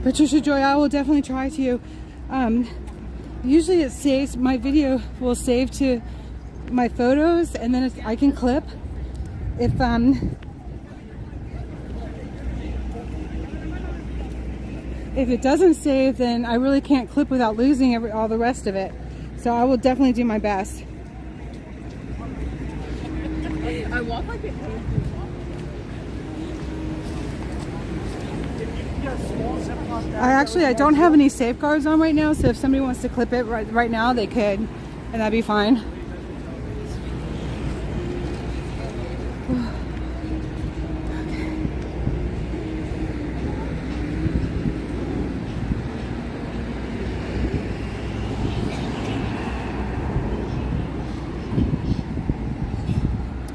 Patricia Joy, I will definitely try to. Usually it saves, my video will save to my photos, and then I can clip. If it doesn't save, then I really can't clip without losing all the rest of it. So I will definitely do my best. I walk like it. I don't have any safeguards on right now, so if somebody wants to clip it right now, they could, and that'd be fine.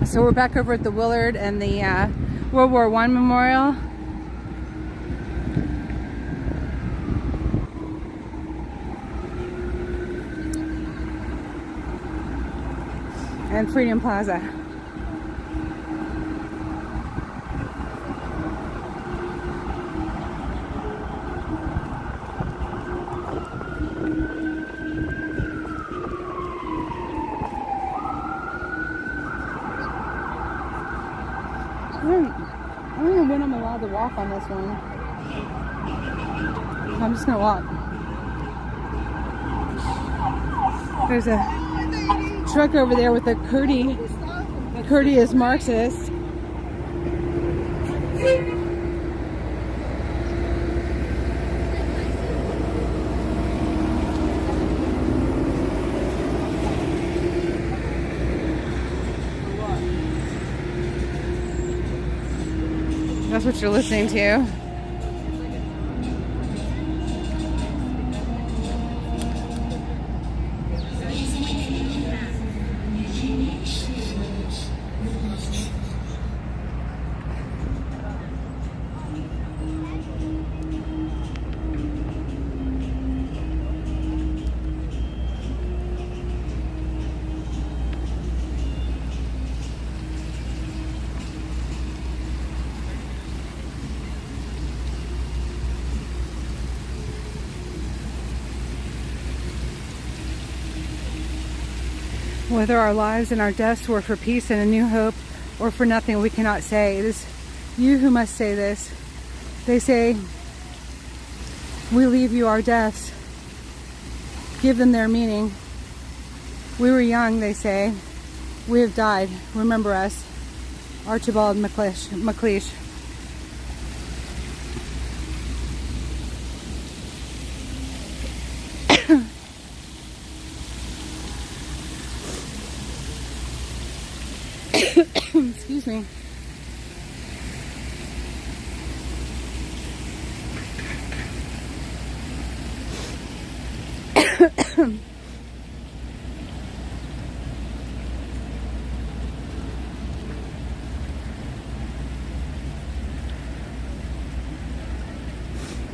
So we're back over at the Willard and the World War I Memorial. And Freedom Plaza. I don't know when I'm allowed to walk on this one. I'm just gonna walk. There's a truck over there with a courteous Marxist. That's what you're listening to. Whether our lives and our deaths were for peace and a new hope, or for nothing, we cannot say. It is you who must say this. They say, we leave you our deaths. Give them their meaning. We were young, they say. We have died. Remember us. Archibald MacLeish. Excuse me.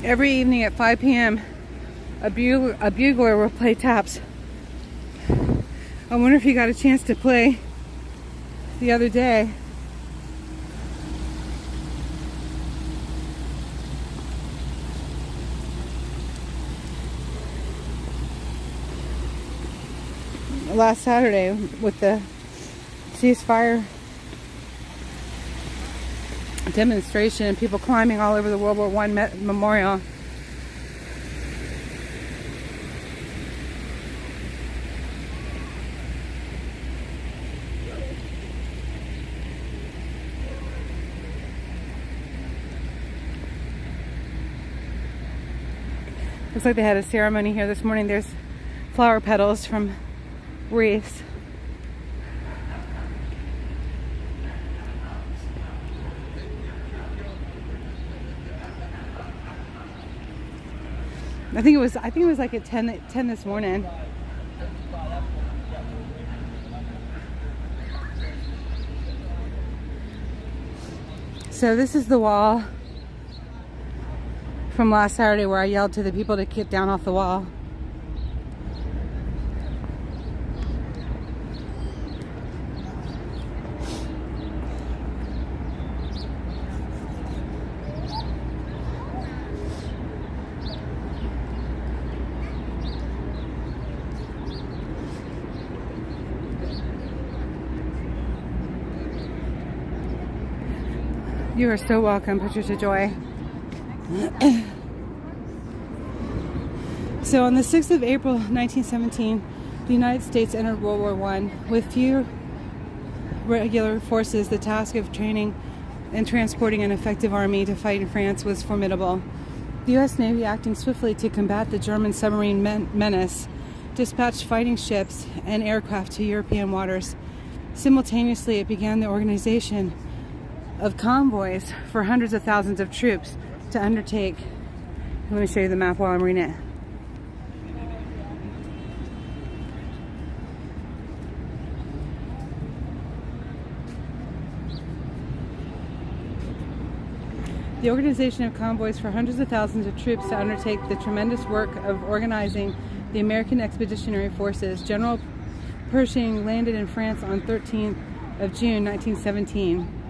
Every evening at 5 p.m. a bugler will play taps. I wonder if you got a chance to play the other day. Last Saturday with the ceasefire demonstration and people climbing all over the World War I memorial. Looks like they had a ceremony here this morning. There's flower petals from Wreath. I think it was like at 10 this morning. So this is the wall from last Saturday where I yelled to the people to get down off the wall. You are so welcome, Patricia Joy. So on the 6th of April 1917, the United States entered World War I. With few regular forces, the task of training and transporting an effective army to fight in France was formidable. The U.S. Navy, acting swiftly to combat the German submarine menace, dispatched fighting ships and aircraft to European waters. Simultaneously, it began the organization of convoys for hundreds of thousands of troops to undertake. Let me show you the map while I'm reading it. The organization of convoys for hundreds of thousands of troops to undertake the tremendous work of organizing the American Expeditionary Forces. General Pershing landed in France on 13th of June 1917.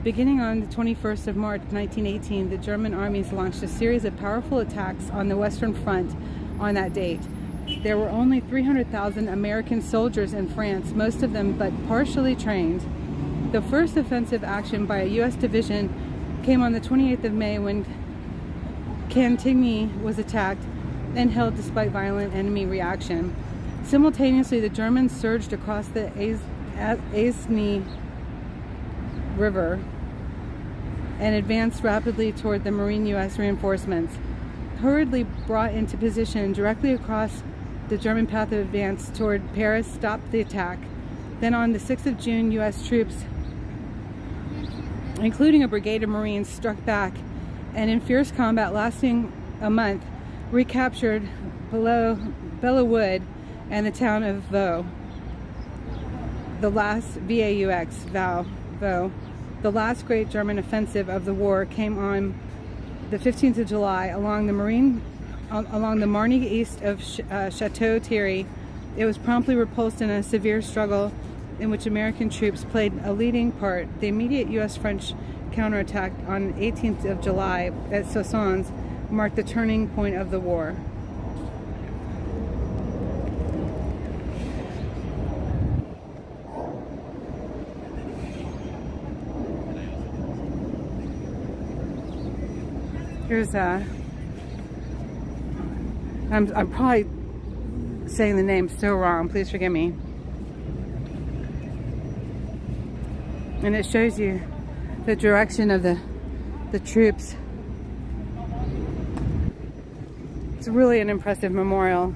Beginning on the 21st of March 1918, the German armies launched a series of powerful attacks on the Western Front on that date. There were only 300,000 American soldiers in France, most of them but partially trained. The first offensive action by a U.S. division came on the 28th of May when Cantigny was attacked and held despite violent enemy reaction. Simultaneously, the Germans surged across the Aisne River and advanced rapidly toward the Marine U.S. reinforcements. Hurriedly brought into position directly across the German path of advance toward Paris, stopped the attack. Then on the 6th of June, U.S. troops, including a brigade of Marines, struck back and in fierce combat lasting a month, recaptured Bellewood and the town of Vaux. The last Vaux. The last great German offensive of the war came on the 15th of July along the Marne east of Chateau Thierry. It was promptly repulsed in a severe struggle in which American troops played a leading part. The immediate U.S.-French counterattack on 18th of July at Soissons marked the turning point of the war. Here's I'm probably saying the name so wrong, please forgive me. And it shows you the direction of the troops. It's really an impressive memorial,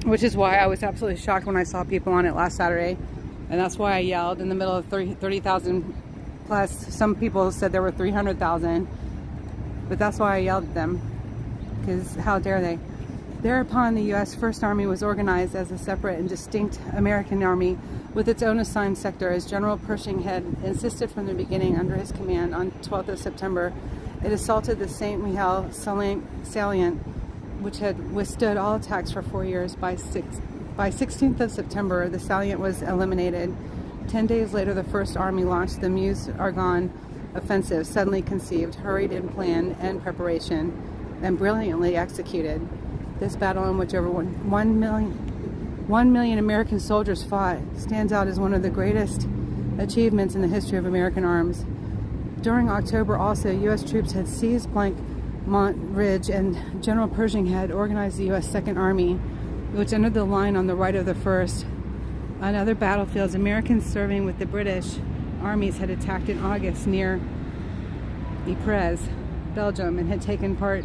which is why I was absolutely shocked when I saw people on it last Saturday. And that's why I yelled in the middle of 30,000 plus. Some people said there were 300,000, but that's why I yelled at them, because how dare they. Thereupon, the U.S. First Army was organized as a separate and distinct American army with its own assigned sector, as General Pershing had insisted from the beginning under his command. On 12th of September, it assaulted the St. Mihiel salient, which had withstood all attacks for 4 years. By 16th of September, the salient was eliminated. 10 days later, the First Army launched the Meuse-Argonne offensive, suddenly conceived, hurried in plan and preparation, and brilliantly executed. This battle, in which over 1 million American soldiers fought, stands out as one of the greatest achievements in the history of American arms. During October also, U.S. troops had seized Blancmont Ridge, and General Pershing had organized the U.S. Second Army, which entered the line on the right of the First. On other battlefields, Americans serving with the British armies had attacked in August near Ypres, Belgium, and had taken part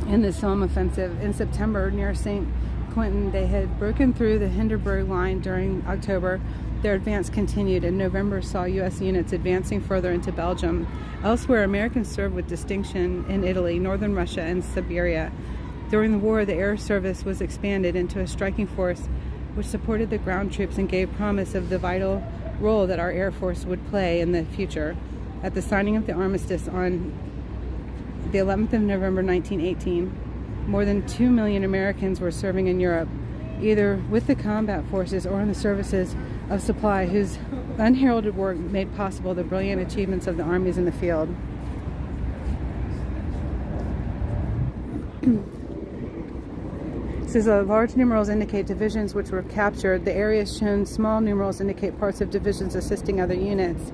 in the Somme offensive. In September, near St. Quentin, they had broken through the Hindenburg Line. During October, their advance continued, and November saw U.S. units advancing further into Belgium. Elsewhere, Americans served with distinction in Italy, northern Russia, and Siberia. During the war, the air service was expanded into a striking force which supported the ground troops and gave promise of the vital role that our Air Force would play in the future. At the signing of the armistice on the 11th of November 1918, more than 2 million Americans were serving in Europe, either with the combat forces or in the services of supply, whose unheralded work made possible the brilliant achievements of the armies in the field. Says large numerals indicate divisions which were captured. The areas shown small numerals indicate parts of divisions assisting other units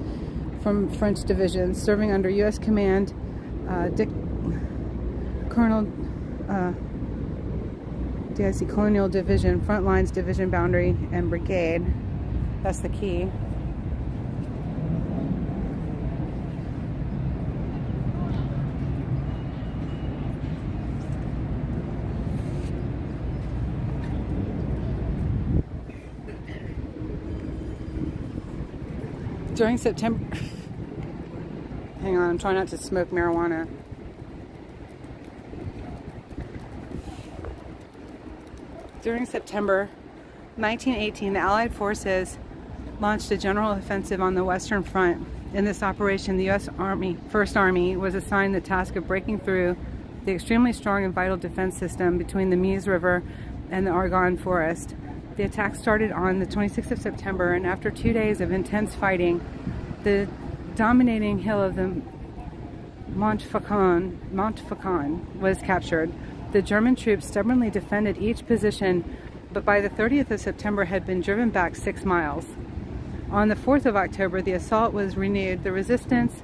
from French divisions serving under U.S. command. Colonel DIC Colonial Division, Front Lines Division, Boundary, and Brigade. That's the key. During September, hang on, I'm trying not to smoke marijuana. During September 1918, the Allied forces launched a general offensive on the Western Front. In this operation, the U.S. Army, First Army, was assigned the task of breaking through the extremely strong and vital defense system between the Meuse River and the Argonne Forest. The attack started on the 26th of September, and after 2 days of intense fighting, the dominating hill of the Montfaucon was captured. The German troops stubbornly defended each position, but by the 30th of September had been driven back 6 miles. On the 4th of October, the assault was renewed. The resistance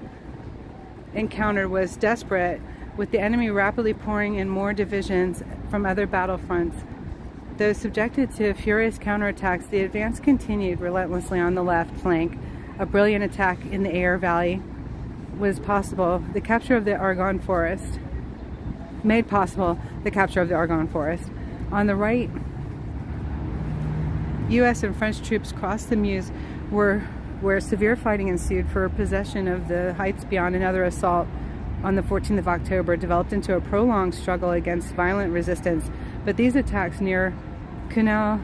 encountered was desperate, with the enemy rapidly pouring in more divisions from other battlefronts. Though subjected to furious counterattacks, the advance continued relentlessly on the left flank. A brilliant attack in the Aire Valley was possible. The capture of the Argonne Forest made possible the capture of the Argonne Forest. On the right, U.S. and French troops crossed the Meuse, where severe fighting ensued for possession of the heights beyond. Another assault on the 14th of October developed into a prolonged struggle against violent resistance. But these attacks near Cunel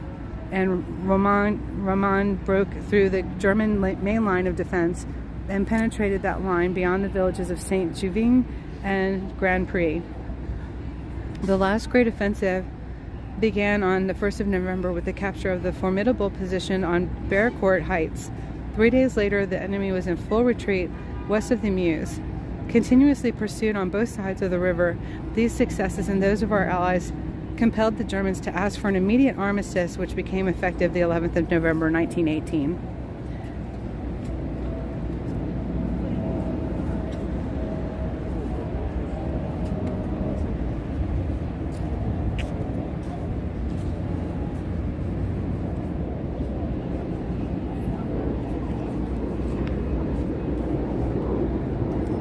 and Roman broke through the German main line of defense and penetrated that line beyond the villages of Saint-Juvin and Grand Prix. The last great offensive began on the 1st of November with the capture of the formidable position on Bearcourt Heights. 3 days later, the enemy was in full retreat west of the Meuse. Continuously pursued on both sides of the river, these successes and those of our allies compelled the Germans to ask for an immediate armistice, which became effective the 11th of November 1918.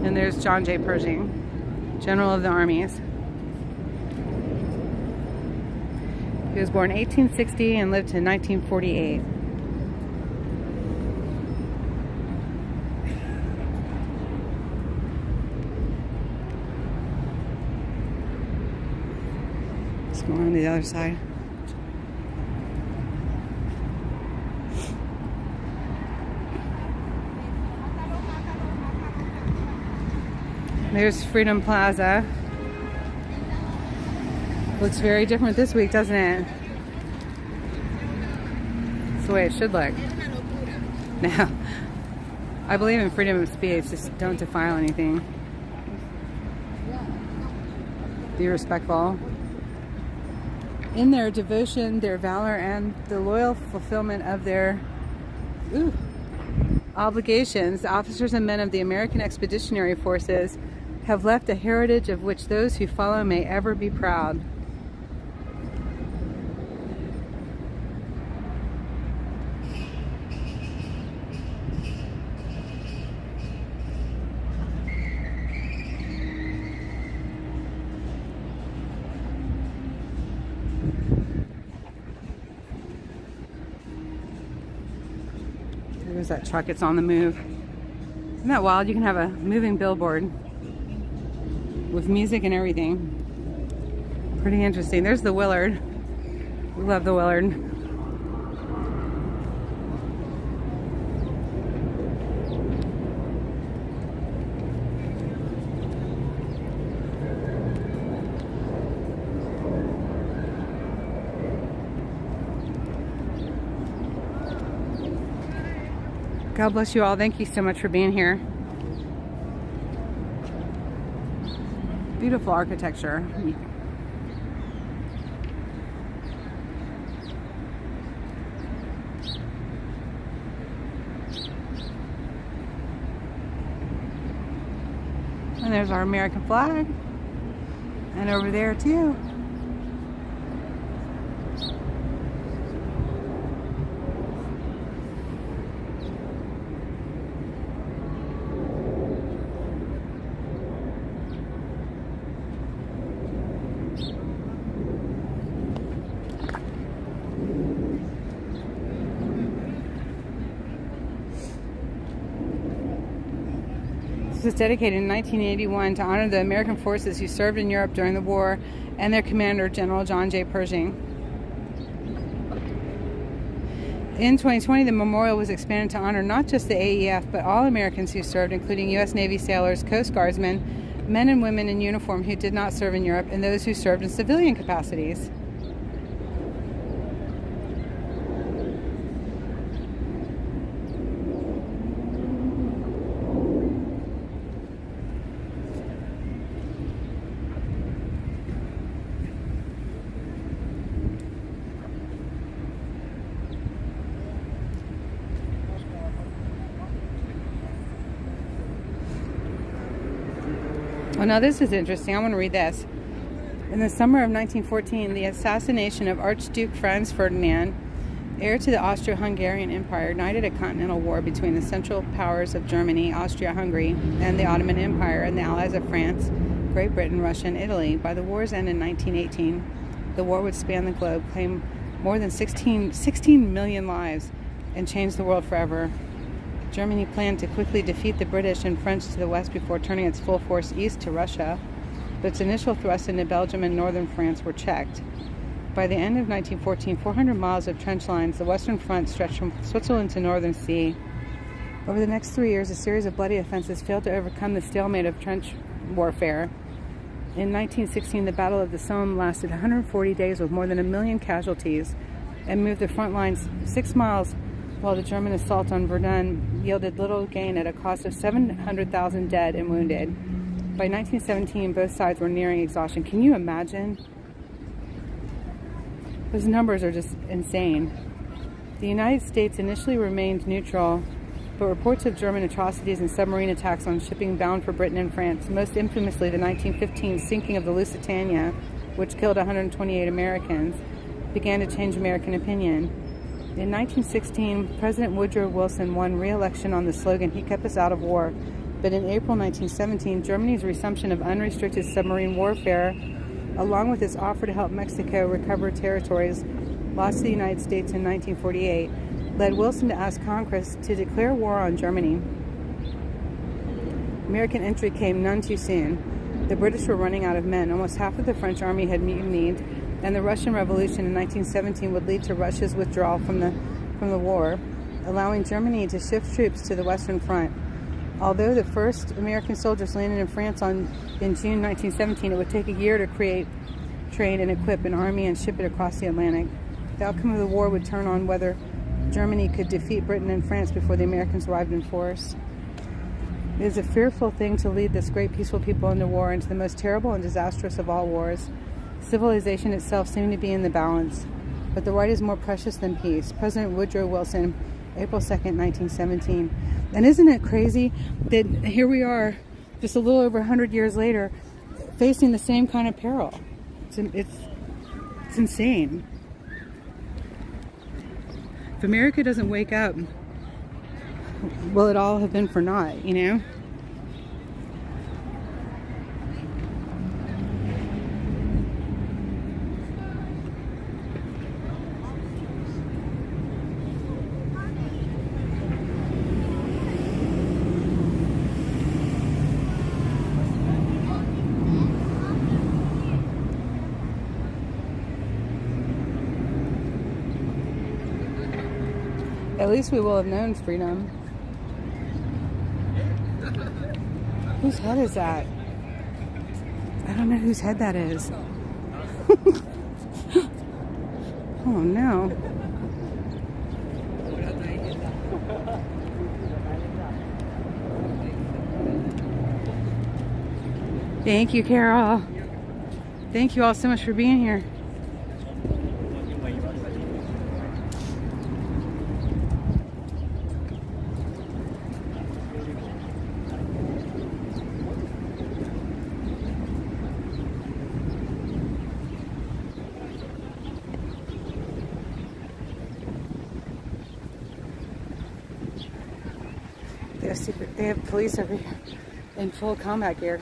And there's John J. Pershing, General of the Armies. He was born in 1860 and lived to 1948. Let's go on to the other side. There's Freedom Plaza. Looks very different this week, doesn't it? the way it should look. Now, I believe in freedom of speech, just don't defile anything. Be respectful. In their devotion, their valor, and the loyal fulfillment of their obligations, the officers and men of the American Expeditionary Forces have left a heritage of which those who follow may ever be proud. There's that truck, it's on the move. Isn't that wild? You can have a moving billboard with music and everything. Pretty interesting. There's the Willard. We love the Willard. God bless you all. Thank you so much for being here. Beautiful architecture. And there's our American flag. And over there too. This was dedicated in 1981 to honor the American forces who served in Europe during the war and their commander, General John J. Pershing. In 2020, the memorial was expanded to honor not just the AEF, but all Americans who served, including U.S. Navy sailors, Coast Guardsmen, men and women in uniform who did not serve in Europe, and those who served in civilian capacities. Well, now this is interesting. I want to read this. In the summer of 1914, the assassination of Archduke Franz Ferdinand, heir to the Austro-Hungarian Empire, ignited a continental war between the central powers of Germany, Austria-Hungary, and the Ottoman Empire, and the allies of France, Great Britain, Russia, and Italy. By the war's end in 1918, the war would span the globe, claim more than 16 million lives, and change the world forever. Germany planned to quickly defeat the British and French to the west before turning its full force east to Russia, but its initial thrusts into Belgium and northern France were checked. By the end of 1914, 400 miles of trench lines, the Western Front stretched from Switzerland to Northern Sea. Over the next 3 years, a series of bloody offensives failed to overcome the stalemate of trench warfare. In 1916, the Battle of the Somme lasted 140 days with more than 1 million casualties and moved the front lines 6 miles, while the German assault on Verdun yielded little gain at a cost of 700,000 dead and wounded. By 1917, both sides were nearing exhaustion. Can you imagine? Those numbers are just insane. The United States initially remained neutral, but reports of German atrocities and submarine attacks on shipping bound for Britain and France, most infamously the 1915 sinking of the Lusitania, which killed 128 Americans, began to change American opinion. In 1916, President Woodrow Wilson won re-election on the slogan, "He kept us out of war." But in April 1917, Germany's resumption of unrestricted submarine warfare, along with its offer to help Mexico recover territories lost to the United States in 1948, led Wilson to ask Congress to declare war on Germany. American entry came none too soon. The British were running out of men. Almost half of the French army had mutinied, and the Russian Revolution in 1917 would lead to Russia's withdrawal from the war, allowing Germany to shift troops to the Western Front. Although the first American soldiers landed in France in June 1917, it would take a year to create, train, and equip an army and ship it across the Atlantic. The outcome of the war would turn on whether Germany could defeat Britain and France before the Americans arrived in force. It is a fearful thing to lead this great peaceful people into war, into the most terrible and disastrous of all wars. Civilization itself seemed to be in the balance, but the right is more precious than peace. President Woodrow Wilson, April 2nd, 1917. And isn't it crazy that here we are, just a little over 100 years later, facing the same kind of peril? It's insane. If America doesn't wake up, will it all have been for naught, you know? At least we will have known freedom. Whose head is that? I don't know whose head that is. Oh no. Thank you, Carol. Thank you all so much for being here. They have police over here in full combat gear.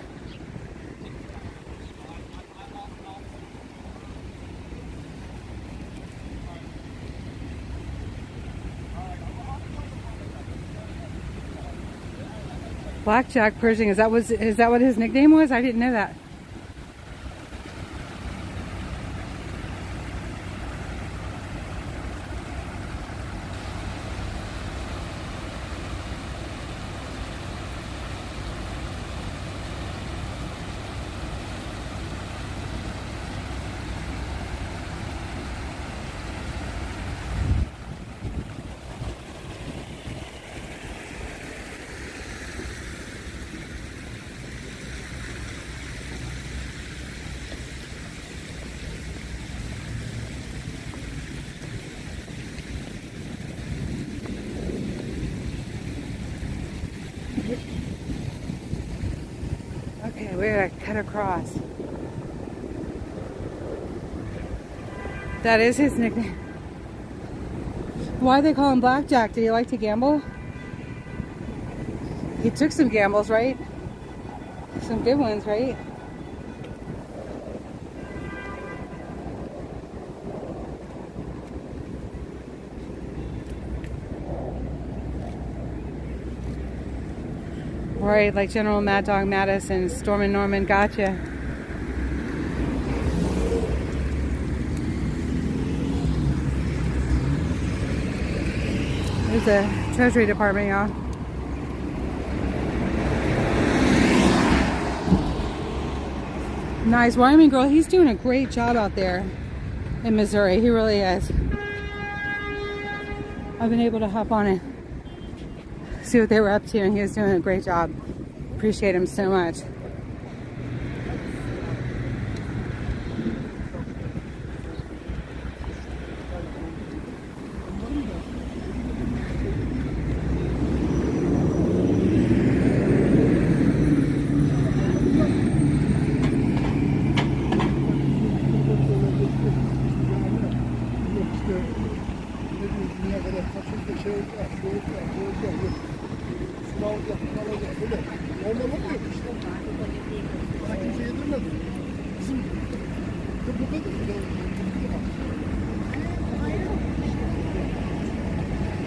Blackjack Pershing, is that what his nickname was? I didn't know that. Okay, we're gonna cut across. That is his nickname. Why they call him Blackjack? Did he like to gamble? He took some gambles, right? Some good ones, right? Right, like General Mad Dog Mattis and Stormin' Norman, gotcha. There's the Treasury Department, y'all. Nice. Wyoming girl, he's doing a great job out there in Missouri. He really is. I've been able to hop on it, see what they were up to, and he was doing a great job. Appreciate him so much.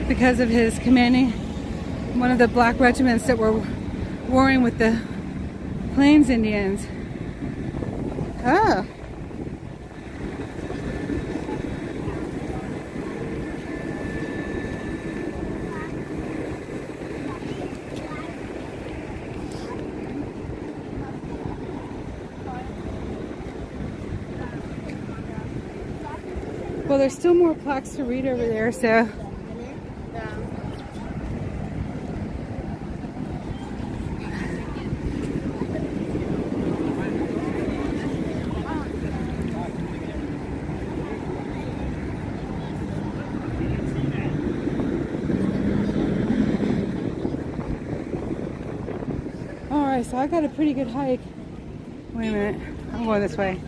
Because of his commanding one of the black regiments that were warring with the Plains Indians. Oh. Well, there's still more plaques to read over there, so Anyway, so I got a pretty good hike. Wait a minute. I'm going this way.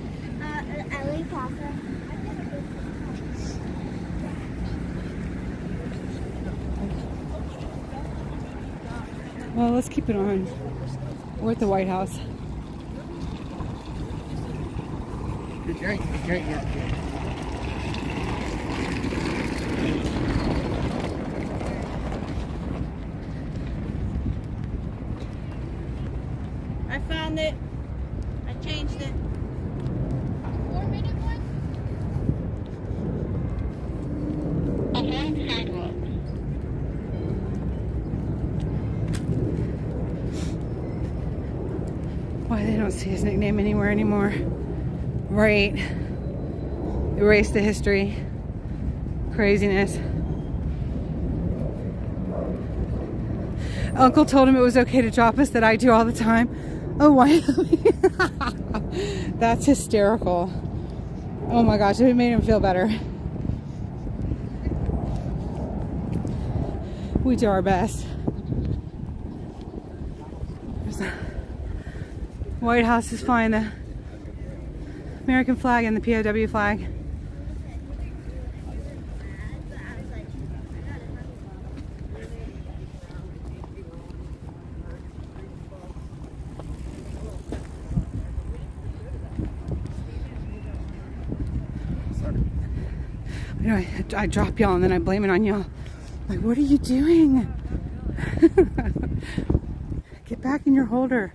Well, let's keep it on. We're at the White House. I found it. I changed it. 4-minute one? Along sidewalk. Why they don't see his nickname anywhere anymore. Right. Erase the history. Craziness. Uncle told him it was okay to drop us, that I do all the time. Oh, why? That's hysterical. Oh my gosh, it made him feel better. We do our best. There's the White House is flying the American flag and the POW flag. You know, I drop y'all and then I blame it on y'all. Like, what are you doing? Get back in your holder.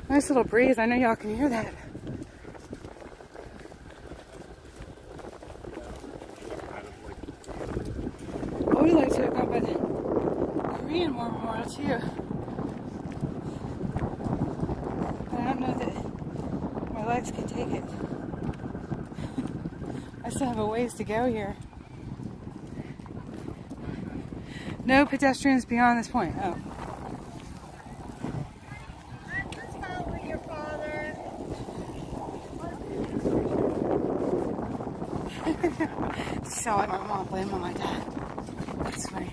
Nice little breeze. I know y'all can hear that. I would like to have gone by the Korean War Memorial too. But I don't know that my legs can take it. I still have a ways to go here. No pedestrians beyond this point. Oh. So like my mom blame on my dad. That's funny.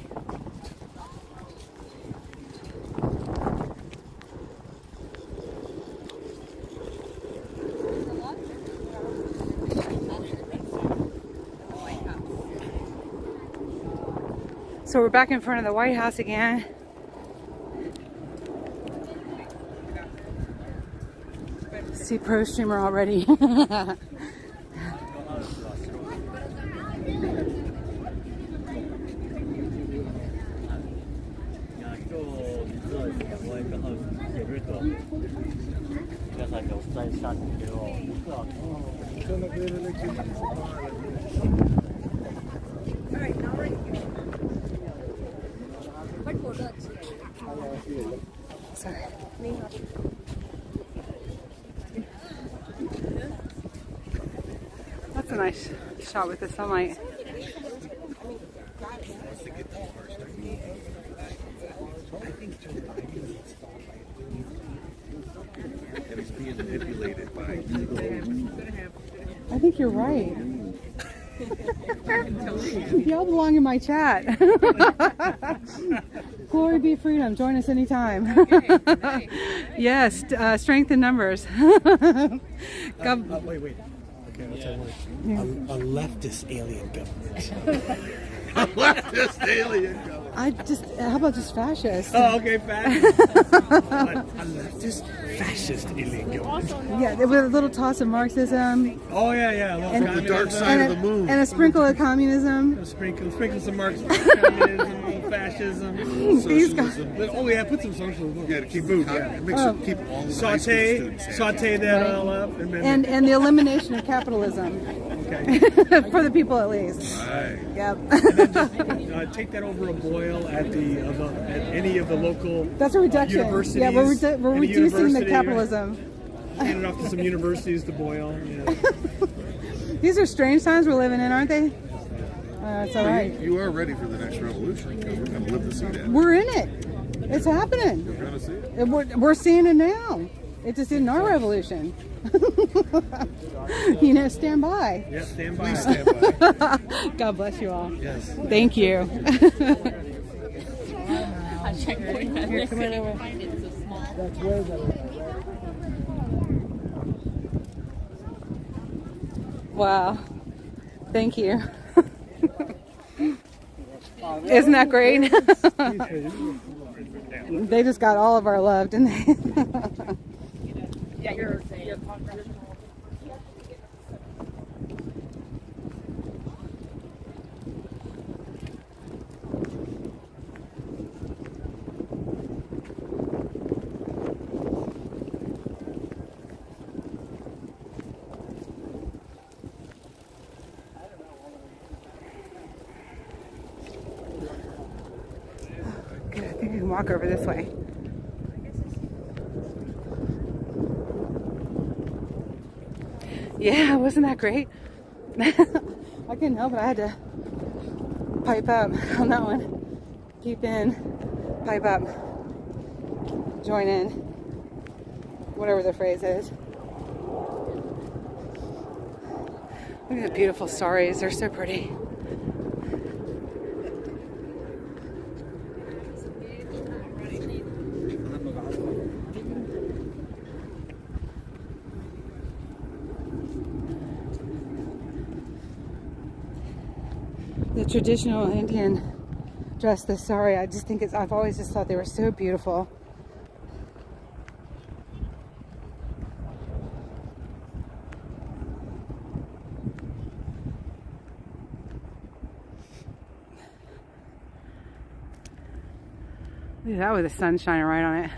So we're back in front of the White House again. See Pro Streamer already. Sorry. That's a nice shot with the sunlight. It's being manipulated by I think you're right. Y'all belong in my chat. Glory be freedom. Join us anytime. Okay, Yes, strength in numbers. wait. Okay, I'll tell you what. A leftist alien government. a leftist alien government. How about just fascist? Oh, okay, fascist. A leftist fascist alien government. Yeah, with a little toss of Marxism. Oh, yeah. And the dark side of the moon. And a sprinkle of communism. Sprinkle some Marxism, communism, fascism, Socialism. Oh yeah, put some socialism. Yeah, to keep keep all the saute that all up, and And the elimination of capitalism. okay. For the people at least. Right. Yep. And then just take that over a boil at any of the local. That's a reduction. Universities. Yeah, we're reducing the University, capitalism. Hand it off to some universities to boil. Yeah. These are strange times we're living in, aren't they? It's all right. You are ready for the next revolution because we're going to live to see that. We're in it. It's happening. You're going to see it. We're seeing it now. It just isn't our revolution. You know, stand by. Yes, stand by. Please stand by. God bless you all. Yes. Thank you. Here, come on over. That's way better. Wow. Thank you. Isn't that great? They just got all of our love, didn't they? Yeah, you're Good. I think we can walk over this way. Yeah, wasn't that great? I couldn't help it. I had to pipe up on that one. Keep in, pipe up, join in, whatever the phrase is. Look at the beautiful starries. They're so pretty. The traditional Indian dress, the sari, I just think I've always just thought they were so beautiful. Look at that with the sun shining right on it.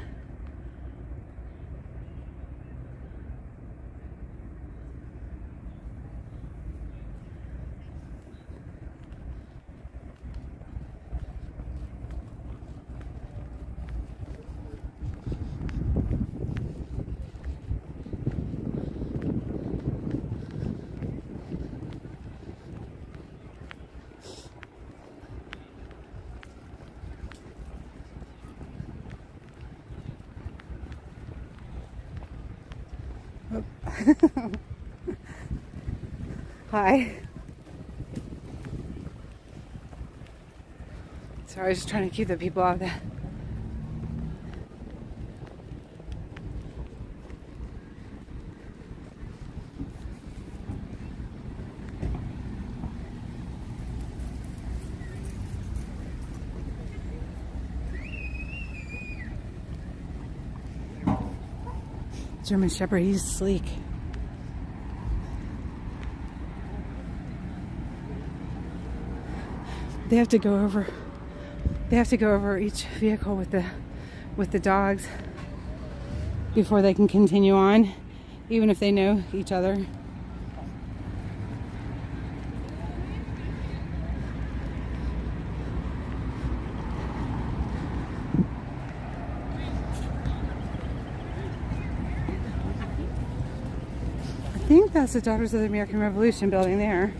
Hi. Sorry, I was just trying to keep the people out of that. German Shepherd, he's sleek. They have to go over each vehicle with the dogs before they can continue on, even if they know each other. I think that's the Daughters of the American Revolution building there.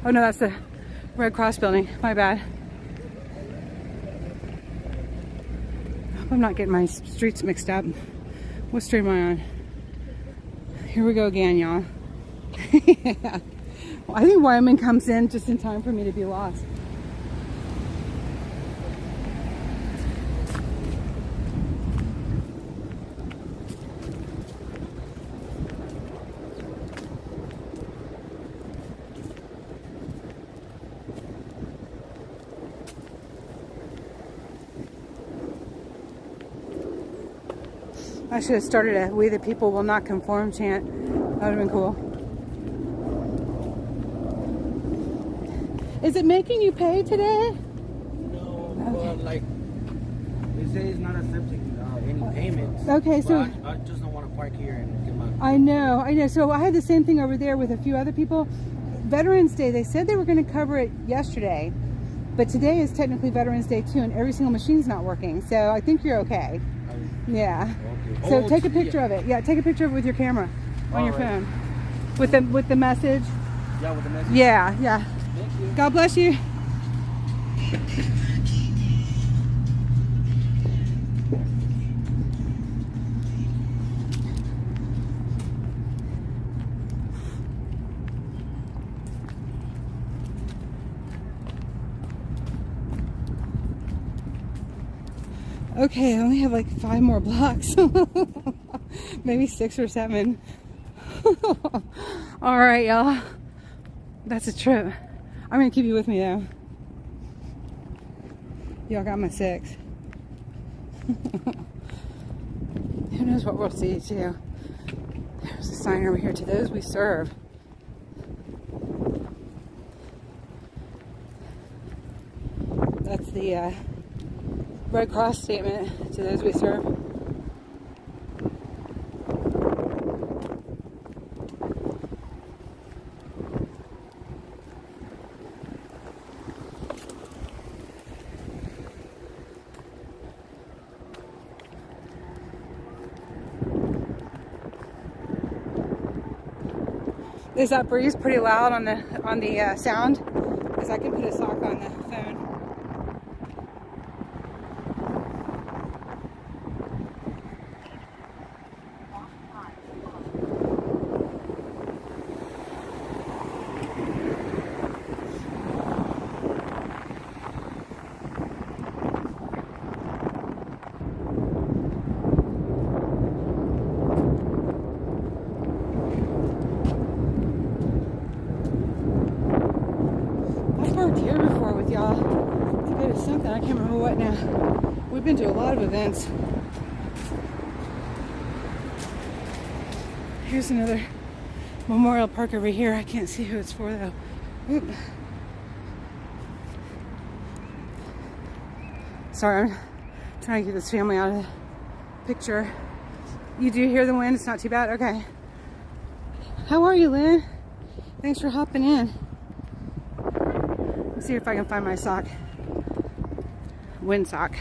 Oh no, that's the Red Cross building. My bad. I hope I'm not getting my streets mixed up. What street am I on? Here we go again, y'all. Yeah. Well, I think Wyoming comes in just in time for me to be lost. I should have started a "We the People Will Not Conform" chant. That would have been cool. Is it making you pay today? No, okay. Like they say, it's not accepting any payments. Okay, so I just don't want to park here and get my. I know. So I had the same thing over there with a few other people. Veterans Day, they said they were going to cover it yesterday, But today is technically Veterans Day too, and every single machine's not working. So I think you're okay. Yeah. Okay. So take a picture of it. Yeah, take a picture of it with your camera on your phone. With the message. Yeah, with the message. Yeah, yeah. Thank you. God bless you. Okay, I only have like 5 more blocks. Maybe 6 or 7. All right, y'all. That's a trip. I'm gonna keep you with me though. Y'all got my 6. Who knows what we'll see too. There's a sign over here, to those we serve. That's the Red Cross statement, to those we serve. Is that breeze pretty loud on the sound? Because I can put a sock on the phone. Here before with y'all to go to something. I can't remember what now. We've been to a lot of events. Here's another memorial park over here. I can't see who it's for though. Oop. Sorry, I'm trying to get this family out of the picture. You do hear the wind? It's not too bad? Okay. How are you, Lynn? Thanks for hopping in. Let's see if I can find my sock. Wind sock.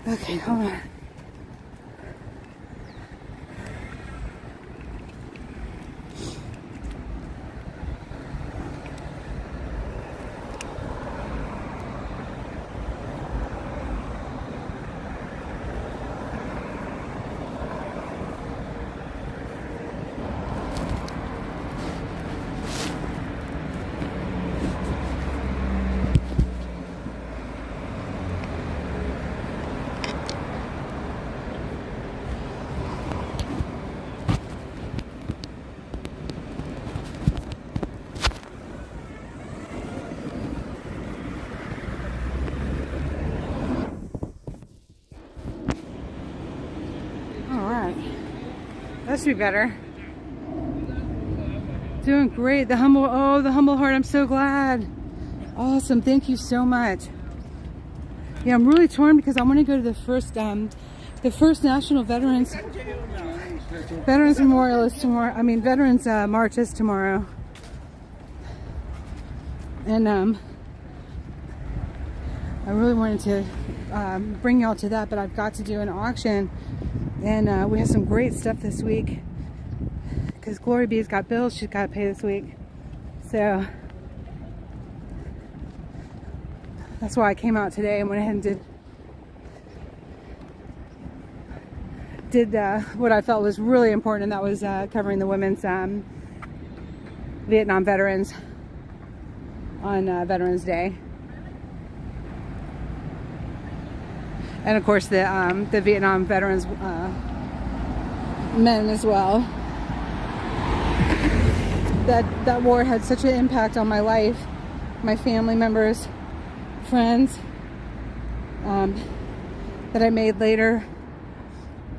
Okay, hold on. That should be better. Doing great. The humble heart. I'm so glad. Awesome. Thank you so much. Yeah, I'm really torn because I want to go to the first National Veterans Memorial is tomorrow. I mean, Veterans March is tomorrow. And I really wanted to bring y'all to that, but I've got to do an auction. And we have some great stuff this week because Glory B's got bills she's got to pay this week. So that's why I came out today and went ahead and did what I felt was really important, and that was covering the women's Vietnam veterans on Veterans Day. And of course the Vietnam veterans men as well. That war had such an impact on my life, my family members, friends that I made later,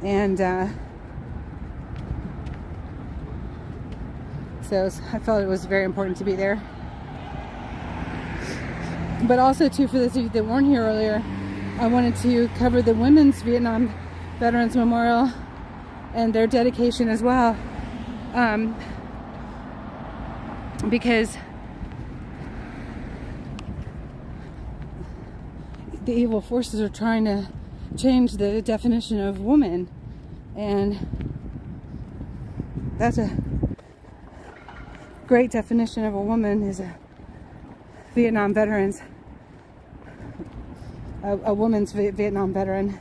and So I felt it was very important to be there. But also too, for those of you that weren't here earlier, I wanted to cover the Women's Vietnam Veterans Memorial and their dedication as well. Because the evil forces are trying to change the definition of woman, and that's a great definition of a woman, is a Vietnam veterans, a woman's Vietnam veteran.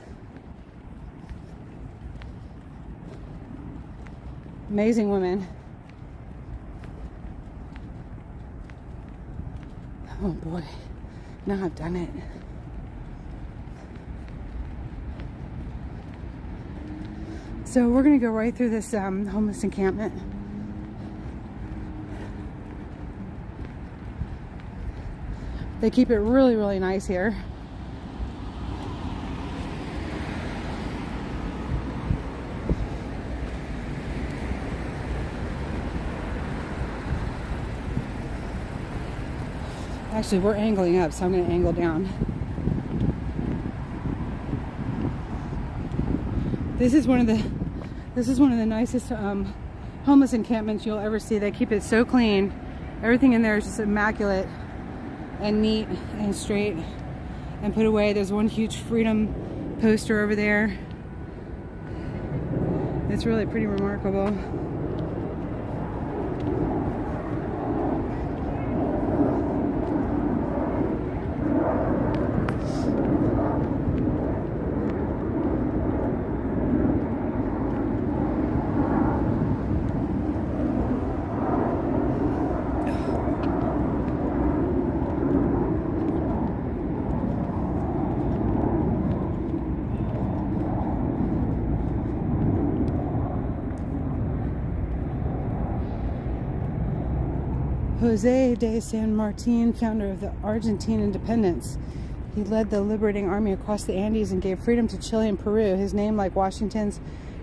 Amazing women. Oh boy, now I've done it. So we're gonna go right through this homeless encampment. They keep it really, really nice here. Actually, we're angling up, so I'm going to angle down. This is one of the nicest homeless encampments you'll ever see. They keep it so clean. Everything in there is just immaculate and neat and straight and put away. There's one huge freedom poster over there. It's really pretty remarkable. Jose de San Martin, founder of the Argentine independence. He led the liberating army across the Andes and gave freedom to Chile and Peru. His name, like Washington's,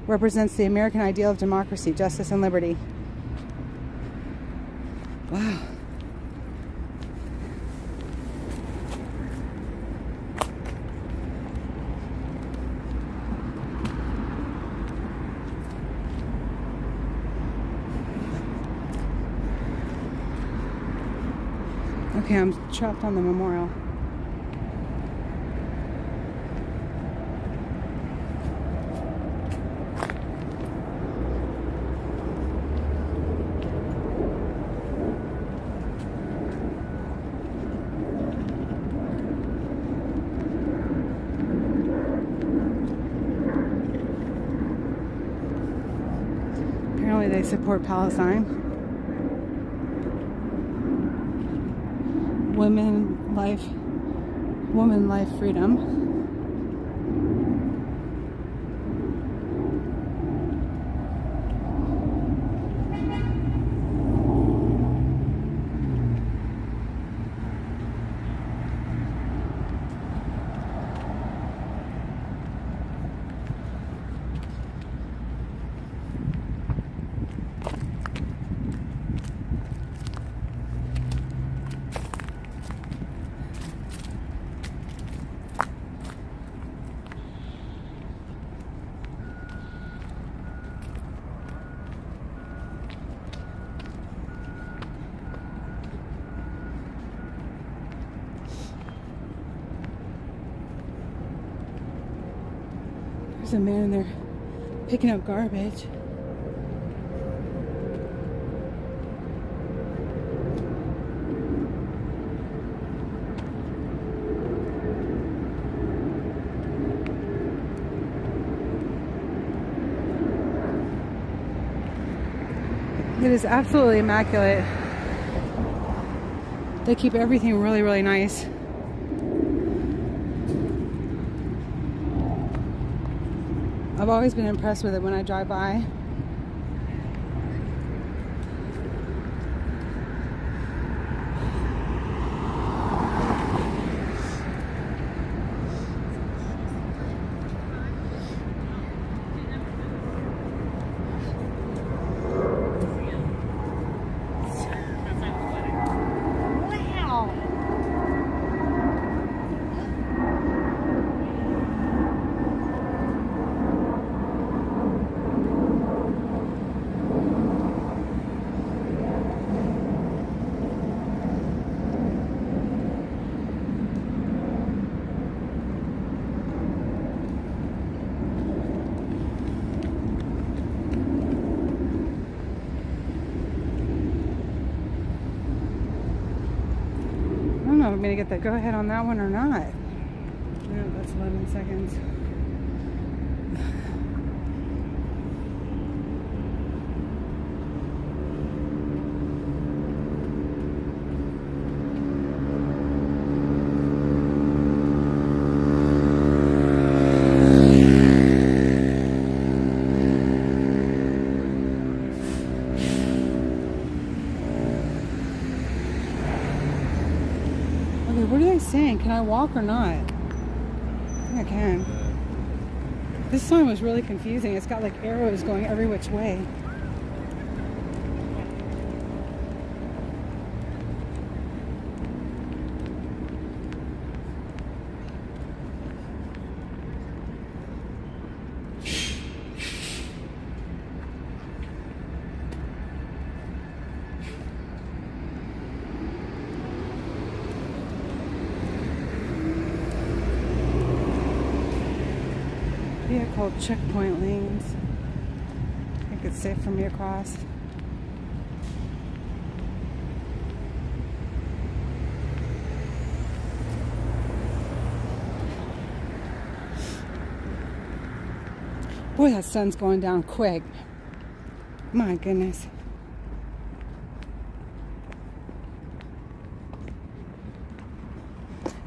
represents the American ideal of democracy, justice, and liberty. Wow. Okay, I'm trapped on the memorial. Apparently they support Palestine. Woman, life, freedom. There's a man in there picking up garbage. It is absolutely immaculate. They keep everything really, really nice. I've always been impressed with it when I drive by. I'm going to get the go ahead on that one or not. No, that's 11 seconds. Okay, what are they saying? Can I walk or not? I think I can. This sign was really confusing. It's got like arrows going every which way. Vehicle checkpoint lanes. I think it's safe for me to cross. Boy, that sun's going down quick. My goodness.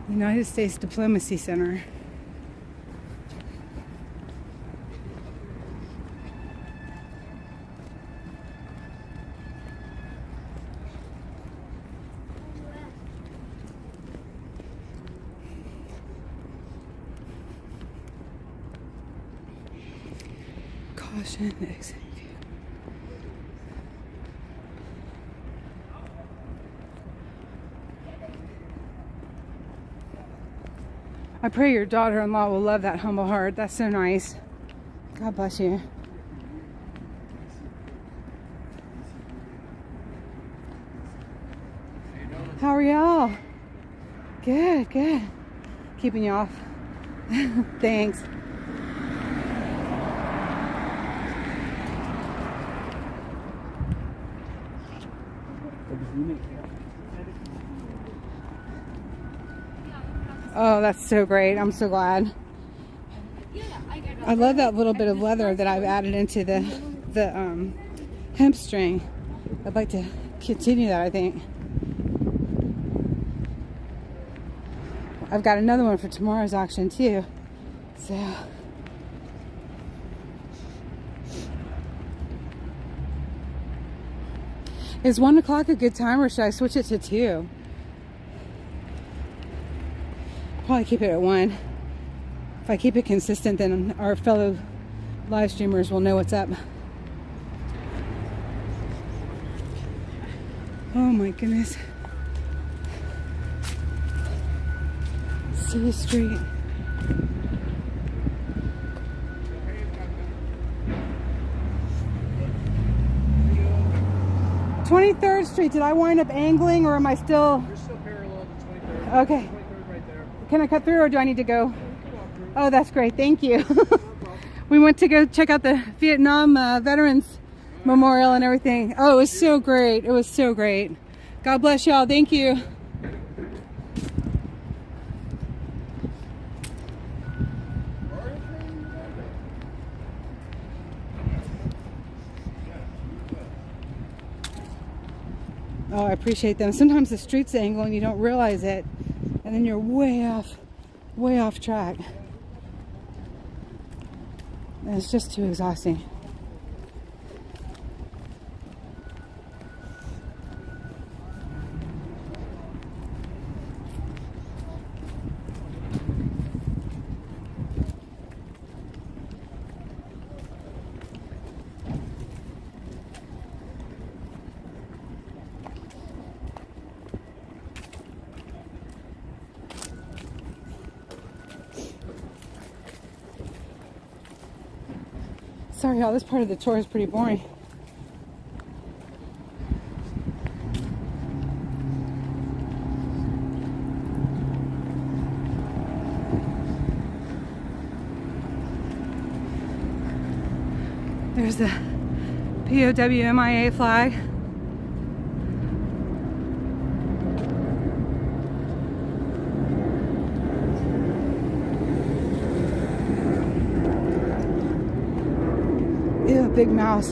United States Diplomacy Center. Caution, exit view. I pray your daughter-in-law will love that humble heart. That's so nice. God bless you. How are y'all? Good, good. Keeping you off. Thanks. Oh, that's so great. I'm so glad. I love that little bit of leather that I've added into the hemp string. I'd like to continue that, I think. I've got another one for tomorrow's auction too. So is 1 o'clock a good time, or should I switch it to 2? Probably keep it at 1. If I keep it consistent, then our fellow live streamers will know what's up. Oh my goodness. City Street. (23rd Street). Did I wind up angling, or am I still? You're still parallel to 23rd. Okay. 23rd right there. Can I cut through, or do I need to go? Oh, that's great. Thank you. We went to go check out the Vietnam Veterans Memorial and everything. Oh, it was so great. It was so great. God bless y'all. Thank you. Oh, I appreciate them. Sometimes the street's angle and you don't realize it, and then you're way off track. And it's just too exhausting. Sorry, y'all, this part of the tour is pretty boring. There's the POWMIA flag. big mouse,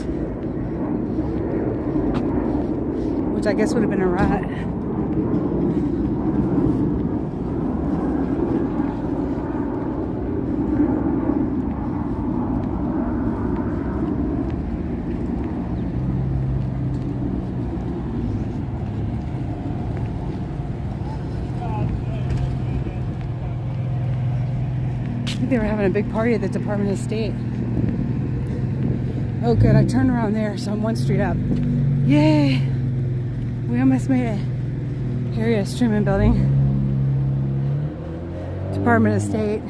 which I guess would have been a rat. I think they were having a big party at the Department of State. Oh good, I turned around there, so I'm one street up. Yay! We almost made it. Here is Truman Building. Department of State.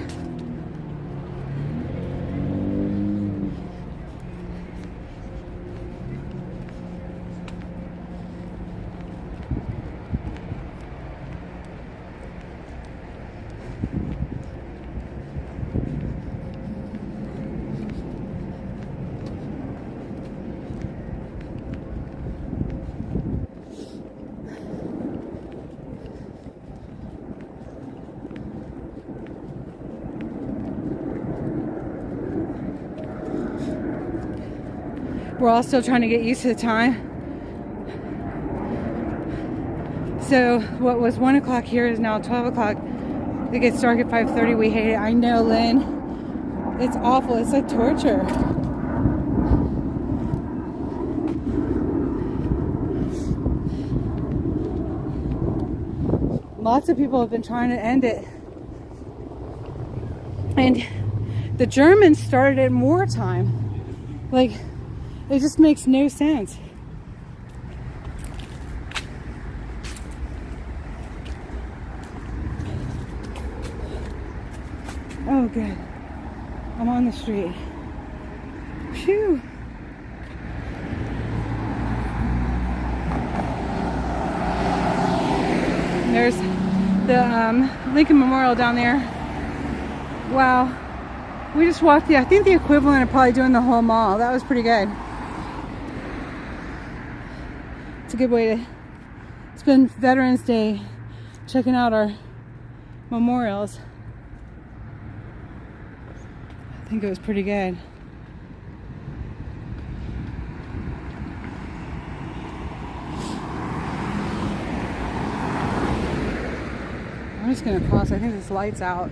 We're all still trying to get used to the time. So what was 1 o'clock here is now 12 o'clock. It gets dark at 5:30. We hate it. I know, Lynn. It's awful. It's like torture. Lots of people have been trying to end it. And the Germans started it in wartime. Like, it just makes no sense. Oh, good. I'm on the street. Phew. There's the Lincoln Memorial down there. Wow. We just walked I think the equivalent of probably doing the whole mall. That was pretty good. It's a good way to spend Veterans Day checking out our memorials. I think it was pretty good. I'm just gonna cross. I think this light's out.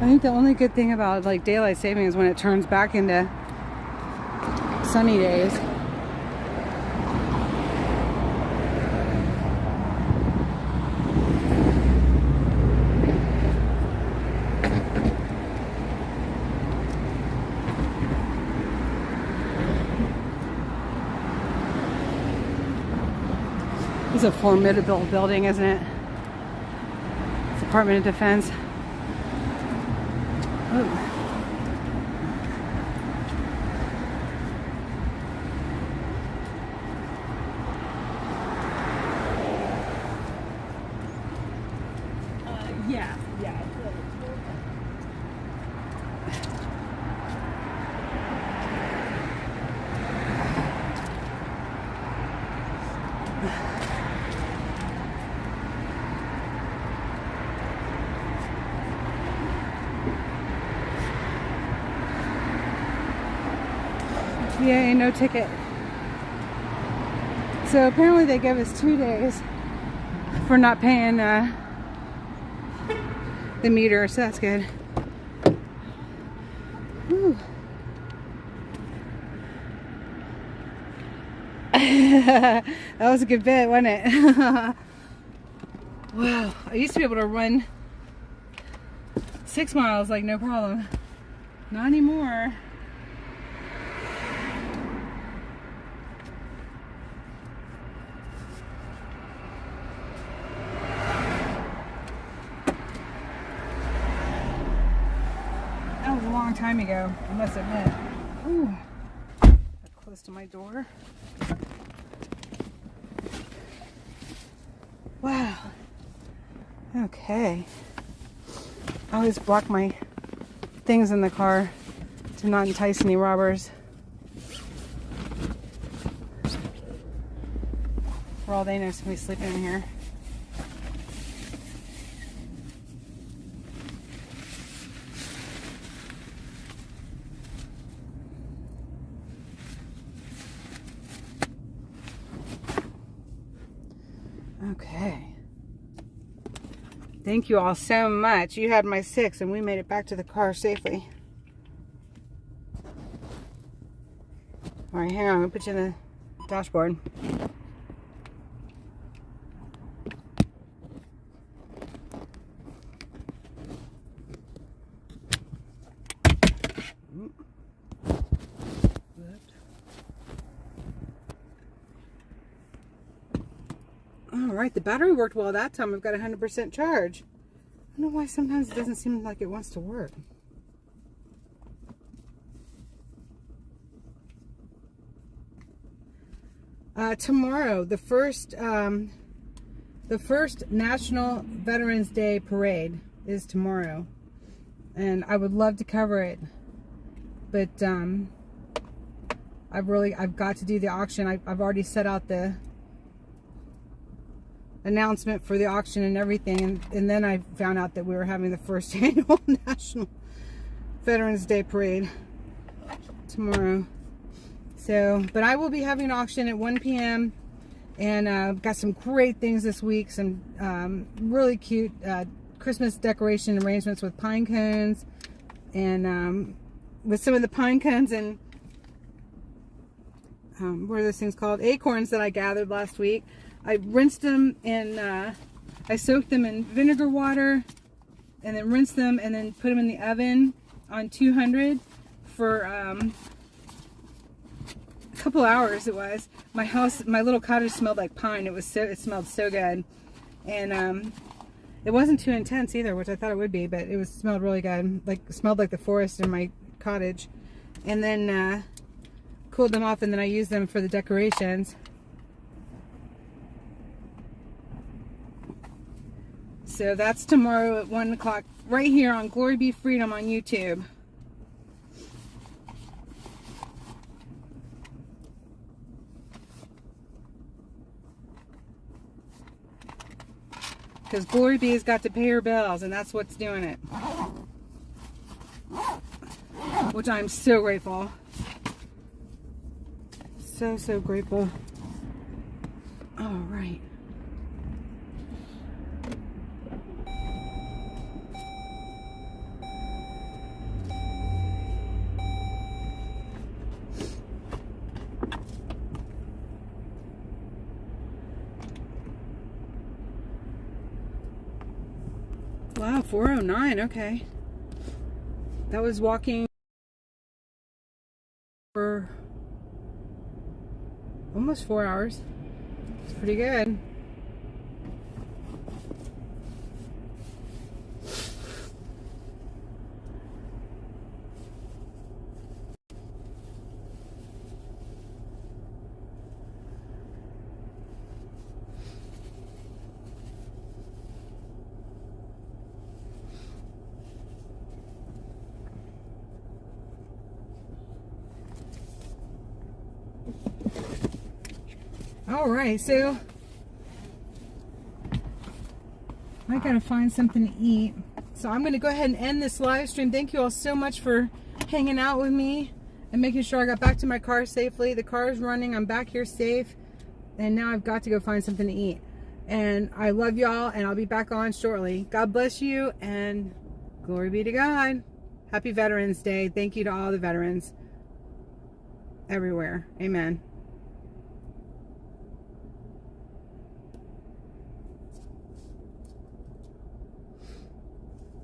I think the only good thing about like daylight saving is when it turns back into sunny days. It's a formidable building, isn't it? It's Department of Defense. Oh. Yeah. Yay, no ticket. So apparently they gave us 2 days for not paying the meter, so that's good. Whew. That was a good bit, wasn't it? Wow, I used to be able to run 6 miles like no problem. Not anymore. That was a long time ago, I must admit. Ooh, close to my door. Wow. Okay. I always block my things in the car to not entice any robbers. For all they know, somebody's sleeping in here. Okay. Thank you all so much. You had my 6 and we made it back to the car safely. Alright, hang on. I'm going to put you in the dashboard. Alright, the battery worked well that time. I've got 100% charge. I don't know why sometimes it doesn't seem like it wants to work. Tomorrow, the first National Veterans Day Parade is tomorrow. And I would love to cover it. But I've got to do the auction. I've already set out the announcement for the auction and everything, and then I found out that we were having the first annual National Veterans Day Parade tomorrow. So, but I will be having an auction at 1 p.m. and got some great things this week. Some really cute Christmas decoration arrangements with pine cones, and with some of the pine cones and what are those things called? Acorns that I gathered last week. I rinsed them and I soaked them in vinegar water and then rinsed them and then put them in the oven on 200 for a couple hours. It was. My house, my little cottage smelled like pine. It smelled so good. And it wasn't too intense either, which I thought it would be, but it smelled really good. It smelled like the forest in my cottage. And then cooled them off, and then I used them for the decorations. So that's tomorrow at 1 o'clock, right here on Glory Be Freedom on YouTube. Because Glory Be's got to pay her bills, and that's what's doing it. Which I'm so grateful. So grateful. All right. Wow, 4:09, okay. That was walking for almost 4 hours. It's pretty good. Alright, so I gotta find something to eat. So I'm gonna go ahead and end this live stream. Thank you all so much for hanging out with me and making sure I got back to my car safely. The car is running, I'm back here safe, and now I've got to go find something to eat. And I love y'all, and I'll be back on shortly. God bless you, and glory be to God. Happy Veterans Day. Thank you to all the veterans everywhere. Amen.